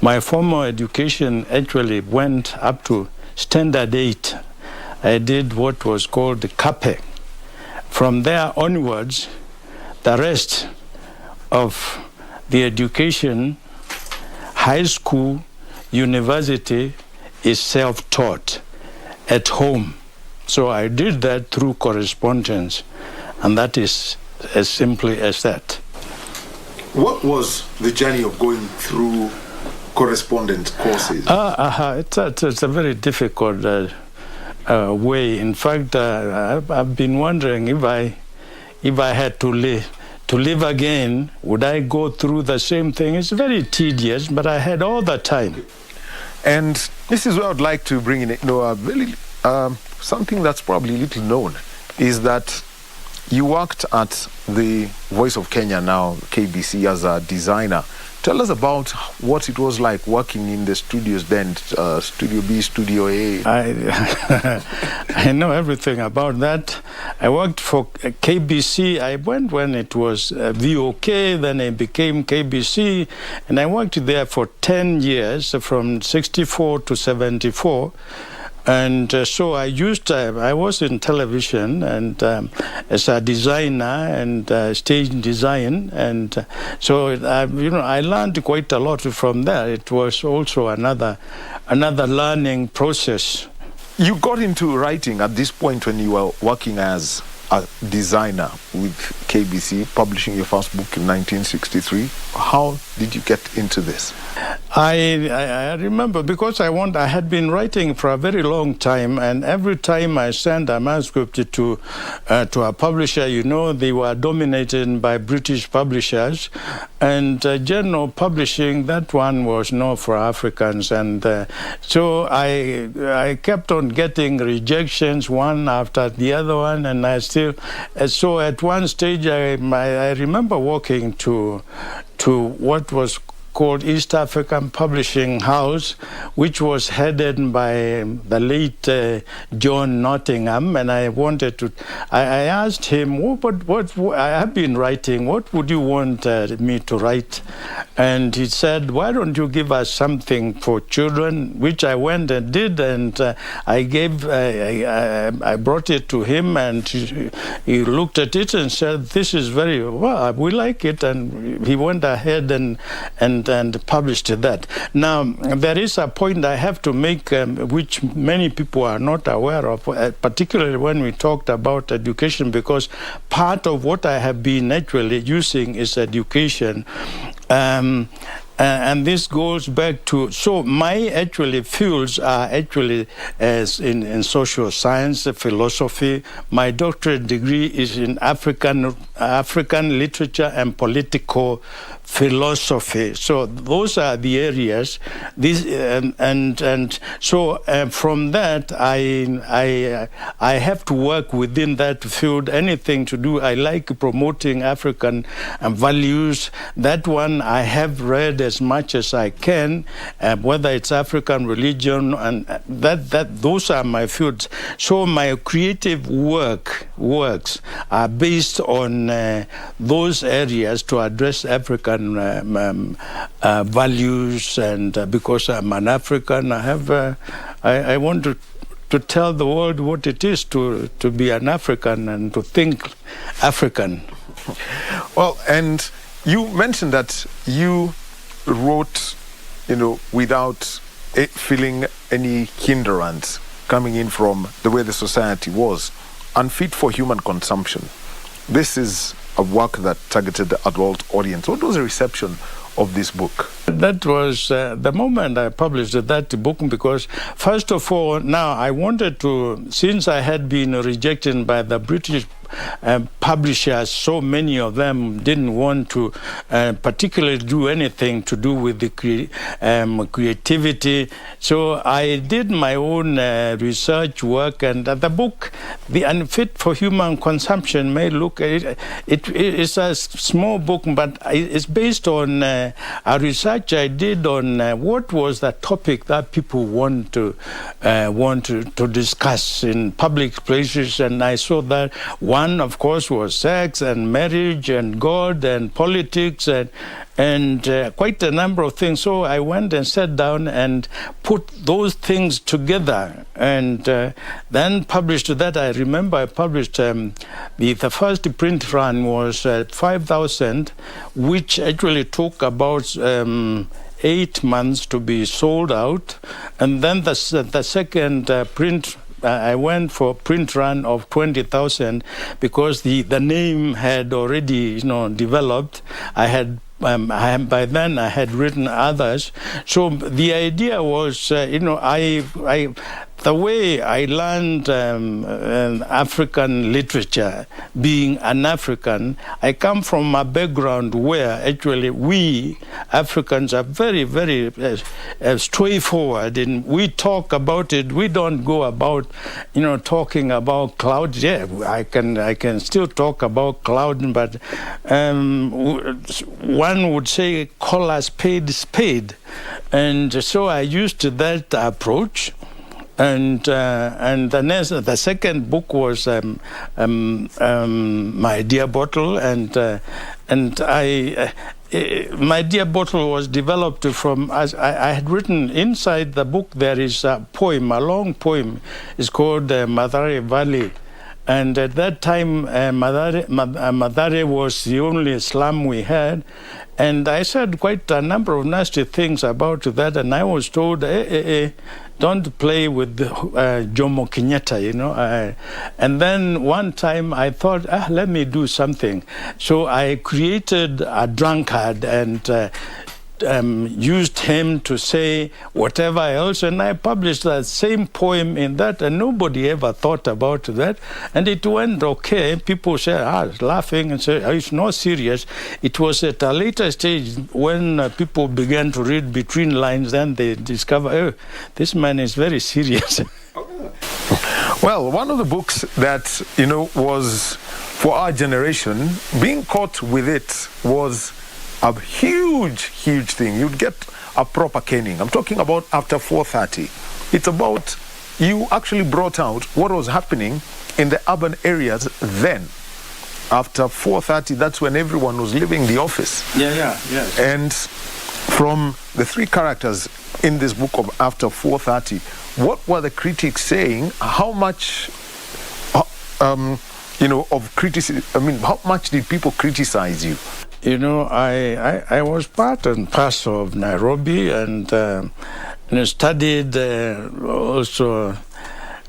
My formal education actually went up to Standard 8. I did what was called the CAPE. From there onwards, the rest of the education, high school, university, is self-taught at home. So I did that through correspondence, and that is as simply as that. What was the journey of going through correspondence courses? It's a very difficult way. In fact, I've been wondering if I had to live again, would I go through the same thing? It's very tedious, but I had all the time. And this is where I'd like to bring in, really something that's probably little known, is that you worked at the Voice of Kenya, now KBC, as a designer. Tell us about what it was like working in the studios then, Studio B, Studio A. I know everything about that. I worked for KBC. I went when it was VOK, then it became KBC, and I worked there for 10 years, from 64 to 74. And so I was in television and as a designer and stage design, and so I learned quite a lot from there. It was also another learning process. You got into writing at this point when you were working as a designer with KBC, publishing your first book in 1963. How did you get into this? I remember because I had been writing for a very long time, and every time I sent a manuscript to a publisher, they were dominated by British publishers, and general publishing, that one was not for Africans, and so I kept on getting rejections one after the other one, and so at one stage I remember walking to what was called East African Publishing House, which was headed by the late John Nottingham, and I asked him, what I have been writing, what would you want me to write? And he said, why don't you give us something for children, which I went and did, and I brought it to him, and he looked at it and said, this is we like it, and he went ahead and published that. Now, there is a point I have to make, which many people are not aware of, particularly when we talked about education, because part of what I have been actually using is education. And this goes back to, so my fields are actually in social science, philosophy. My doctorate degree is in African literature and political philosophy. So those are the areas. So from that, I have to work within that field. Anything to do, I like promoting African values. That one I have read as much as I can, whether it's African religion, and those are my fields. So my creative works are based on those areas to address African values, and because I'm an African, I want to tell the world what it is to be an African and to think African. Well, and you mentioned that you wrote, without feeling any hindrance coming in from the way the society was, unfit for human consumption. This is a work that targeted the adult audience. What was the reception of this book? That was the moment I published that book, because first of all, now I wanted to, since I had been rejected by the British publishers, so many of them didn't want to particularly do anything to do with the creativity. So I did my own research work, and the book, The Unfit for Human Consumption, may look, it's a small book, but it's based on a research I did on what was the topic that people want to discuss in public places, and I saw that one, of course, was sex and marriage and God and politics and quite a number of things. So I went and sat down and put those things together, and then published that. I remember I published the first print run was 5,000, which actually took about 8 months to be sold out, and then the second print. I went for a print run of 20,000 because the name had already developed. By then I had written others. So the idea was, the way I learned African literature, being an African, I come from a background where actually we Africans are very, very straightforward, and we talk about it. We don't go about, talking about cloud. Yeah, I can still talk about cloud, but one would say call a spade spade, and so I used that approach. And the second book was My Dear Bottle, and My Dear Bottle was developed from, as I had written inside the book, there is a poem, a long poem. It's called Mathare Valley. And at that time, Mathare was the only slum we had. And I said quite a number of nasty things about that. And I was told, don't play with Jomo Kenyatta, and then one time I thought, let me do something. So I created a drunkard and used him to say whatever else, and I published that same poem in that, and nobody ever thought about that, and it went okay. People said, laughing, and said, it's not serious. It was at a later stage when people began to read between lines, then they discover, this man is very serious. Well, one of the books that, was for our generation, being caught with it was a huge thing. You'd get a proper caning. I'm talking about after 4:30. It's about, you actually brought out what was happening in the urban areas then. After 4:30, that's when everyone was leaving the office. Yes. And from the three characters in this book of After 4:30, what were the critics saying? How much, of criticism, how much did people criticize you? I was part and parcel of Nairobi and studied also.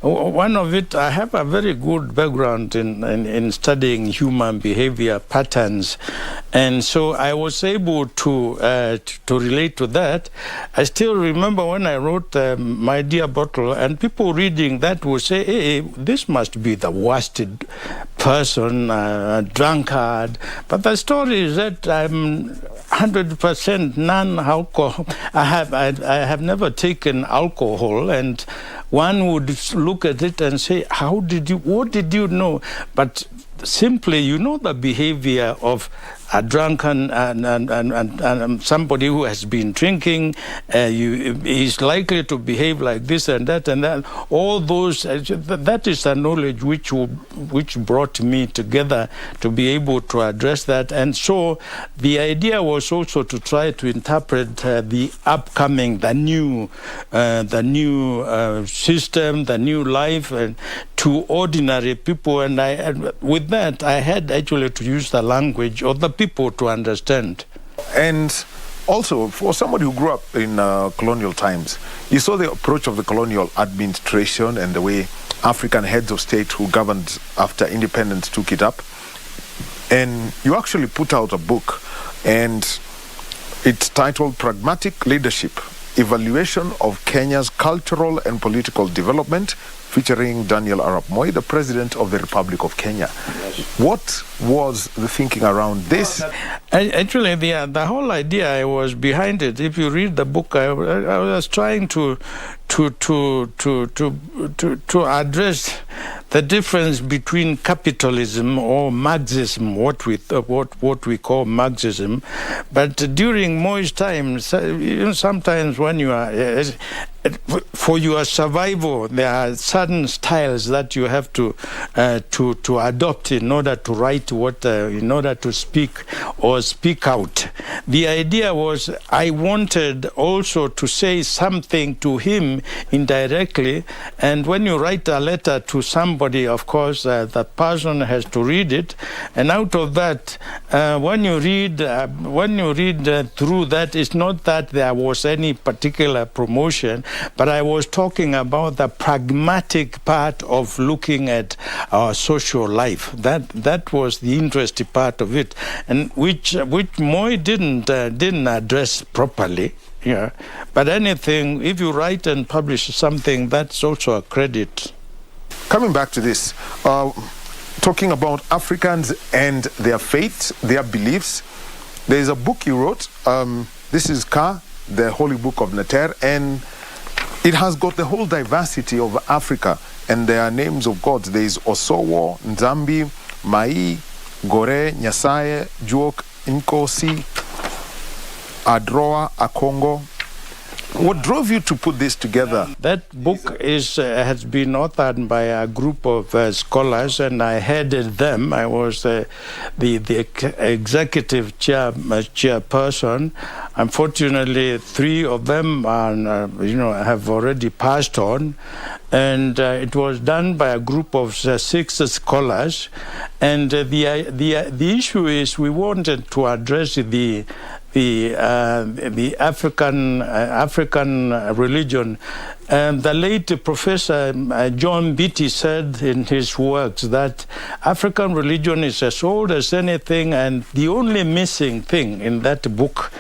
One of it, I have a very good background in studying human behavior patterns, and so I was able to relate to that. I still remember when I wrote My Dear Bottle, and people reading that would say, hey, this must be the worst person, drunkard. But the story is that I'm 100% non-alcohol. I have never taken alcohol, and one would look at it and say, what did you know? But simply, the behavior of a drunken and somebody who has been drinking, is likely to behave like this and that and that. All those, that is the knowledge which brought me together to be able to address that. And so the idea was also to try to interpret the upcoming, the new system, the new life, and to ordinary people. And with that, I had actually to use the language of the people to understand. And also, for somebody who grew up in colonial times, you saw the approach of the colonial administration and the way African heads of state who governed after independence took it up. And you actually put out a book, and it's titled Pragmatic Leadership, Evaluation of Kenya's Cultural and Political Development, featuring Daniel Arap Moi, the President of the Republic of Kenya. What was the thinking around this? Actually, the whole idea I was behind it. If you read the book, I was trying to address the difference between capitalism or Marxism, what we call Marxism. But during Moi's time, sometimes when you are for your survival, there are certain styles that you have to adopt in order to write in order to speak or speak out. The idea was I wanted also to say something to him indirectly, and when you write a letter to somebody, of course, the person has to read it, and out of that, when you read through that, it's not that there was any particular promotion, but I was talking about the pragmatic part of looking at our social life. That was the interesting part of it, and which Moi didn't address properly. Yeah, but anything, if you write and publish something, that's also a credit. Coming back to this, talking about Africans and their faith, their beliefs, there is a book you wrote. This is Ka, the Holy Book of Nater, and it has got the whole diversity of Africa, and there are names of gods. There is Osowo, Nzambi, Mai, Gore, Nyasaye, Juok, Nkosi, Adroa, Akongo. What drove you to put this together? That book has been authored by a group of scholars, and I headed them. I was the executive chairperson. Unfortunately, 3 of them have already passed on, and it was done by a group of 6 scholars. And the issue is we wanted to address the African religion. The late Professor John Beatty said in his works that African religion is as old as anything, and the only missing thing in that book,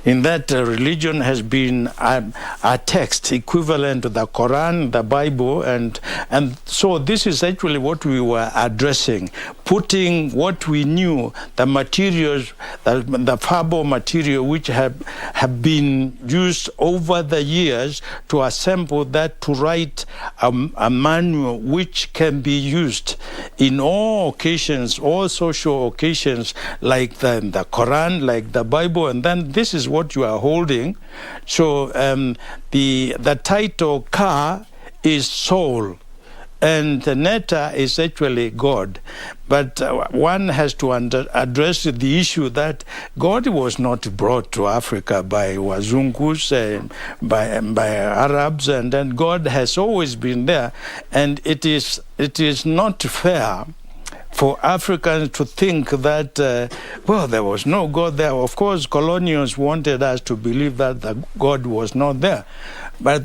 in that religion, has been a text equivalent to the Quran, the Bible, and so this is actually what we were addressing, putting what we knew, the materials, the fabric material which have been used over the years to assemble about that to write a manual which can be used in all occasions, all social occasions, like the Quran, like the Bible, and then this is what you are holding. So the title Ka is soul, and the Neta is actually God. But one has to address the issue that God was not brought to Africa by Wazungus, by Arabs, and then God has always been there. And it is not fair for Africans to think that, well, there was no God there. Of course, colonials wanted us to believe that the God was not there. But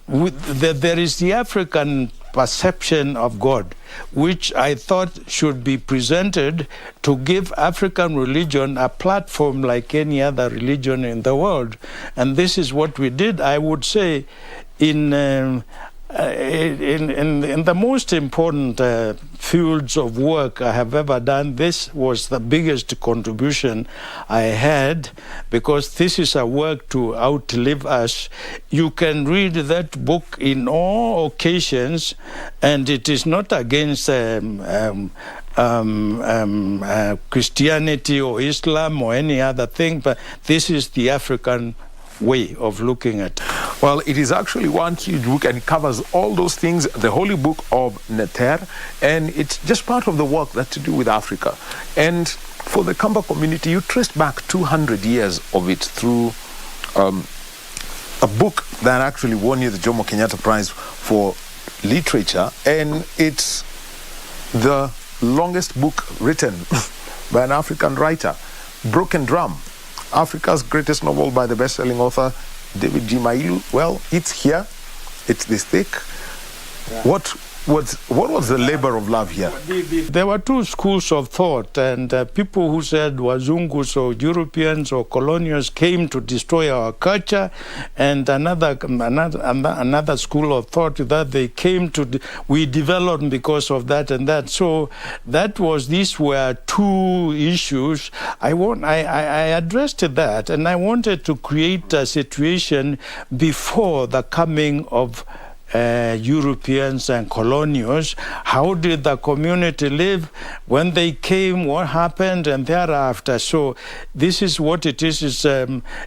there is the African perception of God, which I thought should be presented to give African religion a platform like any other religion in the world. And this is what we did, I would say, in the most important fields of work I have ever done. This was the biggest contribution I had, because this is a work to outlive us. You can read that book in all occasions, and it is not against Christianity or Islam or any other thing, but this is the African way of looking at it. Well, it is actually one huge book, and it covers all those things, the Holy Book of Neter, and it's just part of the work that's to do with Africa. And for the Kamba community, you traced back 200 years of it through a book that actually won you the Jomo Kenyatta Prize for Literature, and it's the longest book written by an African writer, Broken Drum, Africa's greatest novel by the best-selling author David G. Mailu. Well, it's here. It's this thick. Yeah. What was the labor of love here? There were two schools of thought, and people who said Wazungus or Europeans or colonials came to destroy our culture, and another school of thought that they came to, we developed because of that and that. So these were two issues. I addressed that, and I wanted to create a situation before the coming of Europeans and colonials. How did the community live when they came? What happened? And thereafter. So this is what it is.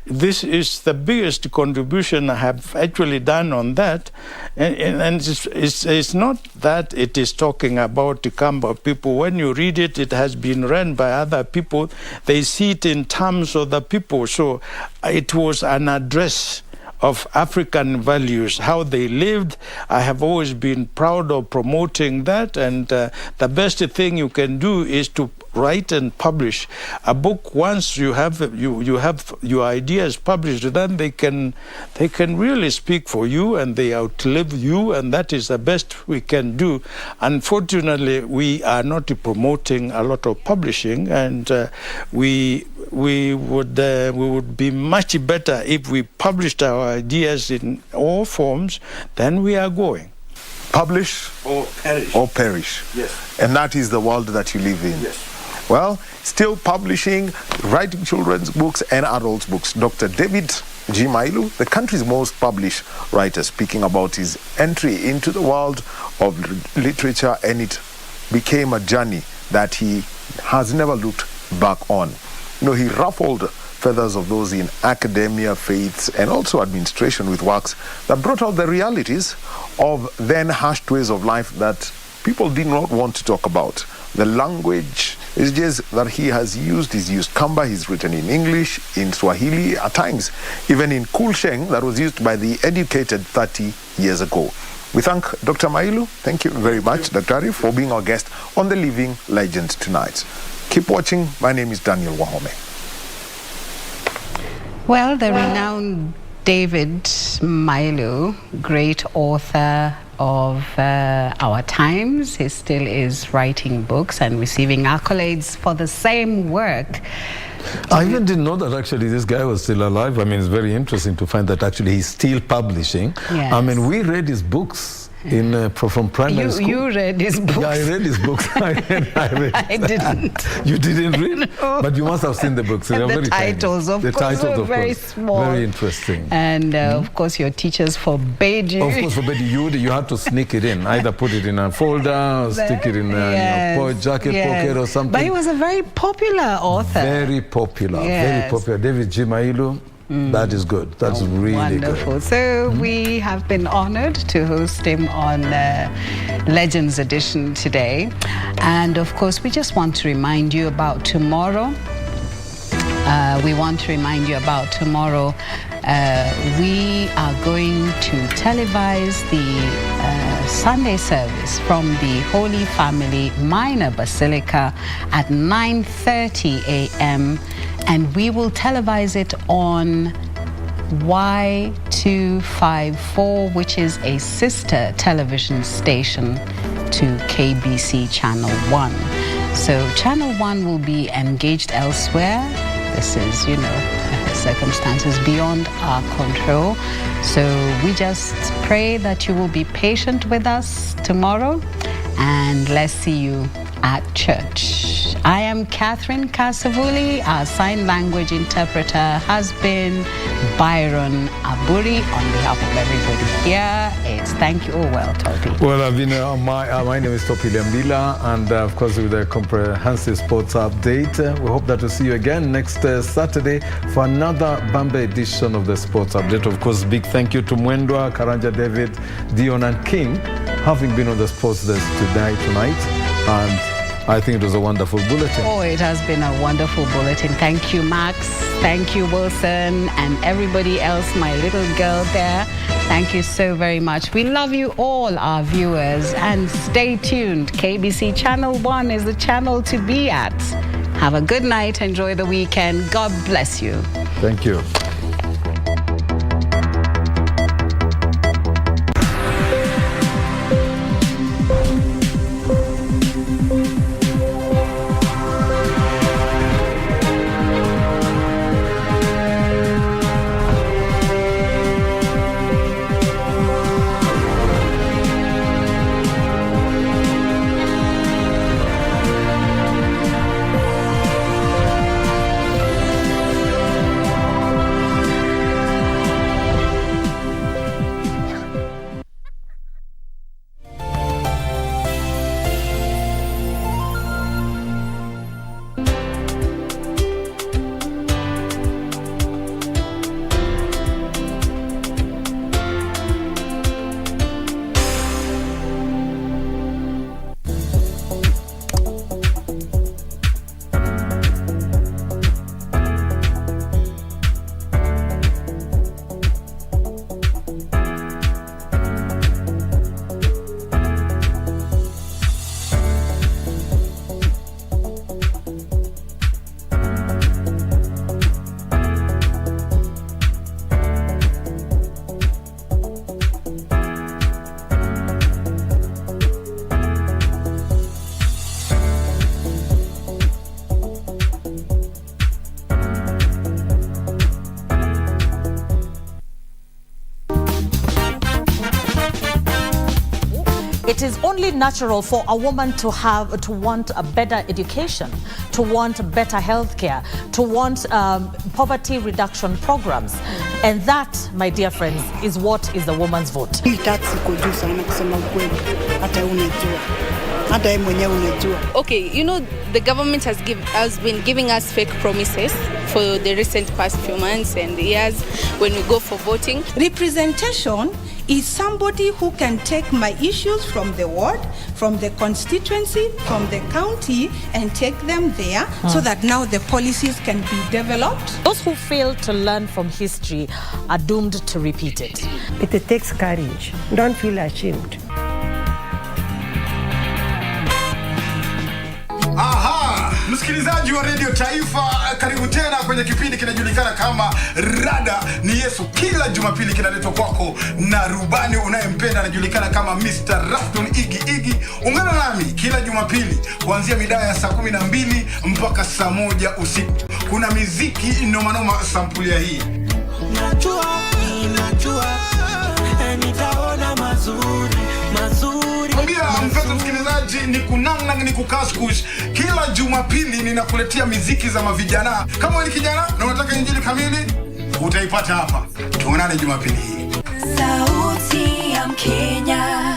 This is the biggest contribution I have actually done on that. And it's not that it is talking about the Kamba people. When you read it, it has been read by other people. They see it in terms of the people. So it was an address of African values, how they lived. I have always been proud of promoting that, and the best thing you can do is to write and publish a book. Once you have your ideas published, then they can really speak for you, and they outlive you, and that is the best we can do. Unfortunately, we are not promoting a lot of publishing, and we would be much better if we published our ideas in all forms. Then we are going. Publish or perish. Or perish. Yes. And that is the world that you live in. Yes. Well, still publishing, writing children's books and adults' books. Dr. David G. Mailu, the country's most published writer, speaking about his entry into the world of literature, and it became a journey that he has never looked back on. You know, he ruffled feathers of those in academia, faiths, and also administration with works that brought out the realities of then hushed ways of life that people did not want to talk about. The language is just that he has used. He's used Kamba, he's written in English, in Swahili, at times even in Kulsheng that was used by the educated 30 years ago. We thank Dr. Mailu. Thank you very much, Dr. Arif, for being our guest on The Living Legend tonight. Keep watching. My name is Daniel Wahome. Well, the renowned David Mailu, great author of our times. He still is writing books and receiving accolades for the same work. I even didn't know that actually this guy was still alive. I mean, it's very interesting to find that actually he's still publishing. Yes. I mean, we read his books from primary school. You read his books. Yeah, I read his books. I didn't. You didn't read? No. But you must have seen the books. And the titles, of course, were very small. Very interesting. And of course, your teachers forbade you. Of course, forbade you. You had to sneak it in. Either put it in a folder or stick it in a jacket pocket or something. But he was a very popular author. Very popular. Very popular. David Jimailu. That is good. That's really wonderful. Good. So we have been honored to host him on Legends Edition today. And of course, we just want to remind you about tomorrow. We are going to televise the Sunday service from the Holy Family Minor Basilica at 9:30 a.m. and we will televise it on Y254, which is a sister television station to KBC Channel 1. So Channel 1 will be engaged elsewhere. This is, circumstances beyond our control. So we just pray that you will be patient with us tomorrow, and let's see you at church. I am Catherine Kasavuli. Our sign language interpreter has been Byron Aburi. On behalf of everybody here, it's thank you. Oh, well, Topi. Well, my name is Topi Liambila, and of course with a comprehensive sports update. We hope that we'll see you again next Saturday for another Bambe edition of the sports update. Of course, big thank you to Mwendwa, Karanja David, Dion and King, having been on the sports desk tonight. And I think it was a wonderful bulletin. Oh, it has been a wonderful bulletin. Thank you, Max. Thank you, Wilson, and everybody else, my little girl there. Thank you so very much. We love you all, our viewers, and stay tuned. KBC Channel 1 is the channel to be at. Have a good night. Enjoy the weekend. God bless you. Thank you. It is only natural for a woman to want a better education, to want better healthcare, to want poverty reduction programs. And that, my dear friends, is what is the woman's vote. Okay, the government has been giving us fake promises for the recent past few months and years when we go for voting. Representation is somebody who can take my issues from the ward, from the constituency, from the county, and take them there so that now the policies can be developed. Those who fail to learn from history are doomed to repeat it. It takes courage. Don't feel ashamed. Aha! Msikilizaji wa Radio Taifa, karibu tena kwenye kipindi kinajulikana kama Rada ni Yesu. Kila Jumapili kinaletwa kwako na rubani unayempenda anajulikana kama Mr. Rafton Iggy. Ungana nami kila Jumapili kuanzia mida ya saa 12 mpaka saa 1 usiku. Kuna miziki noma sampulia hii. Najua nitaona mazuri. msikilizaji, ni kunang ni kukaskush. Kila Jumapili ninakuletea miziki za mavijana. Kama wewe ni kijana na unataka injili kamili, utaipata hapa. Tuonane Jumapili hii. Sauti ya Mkenya.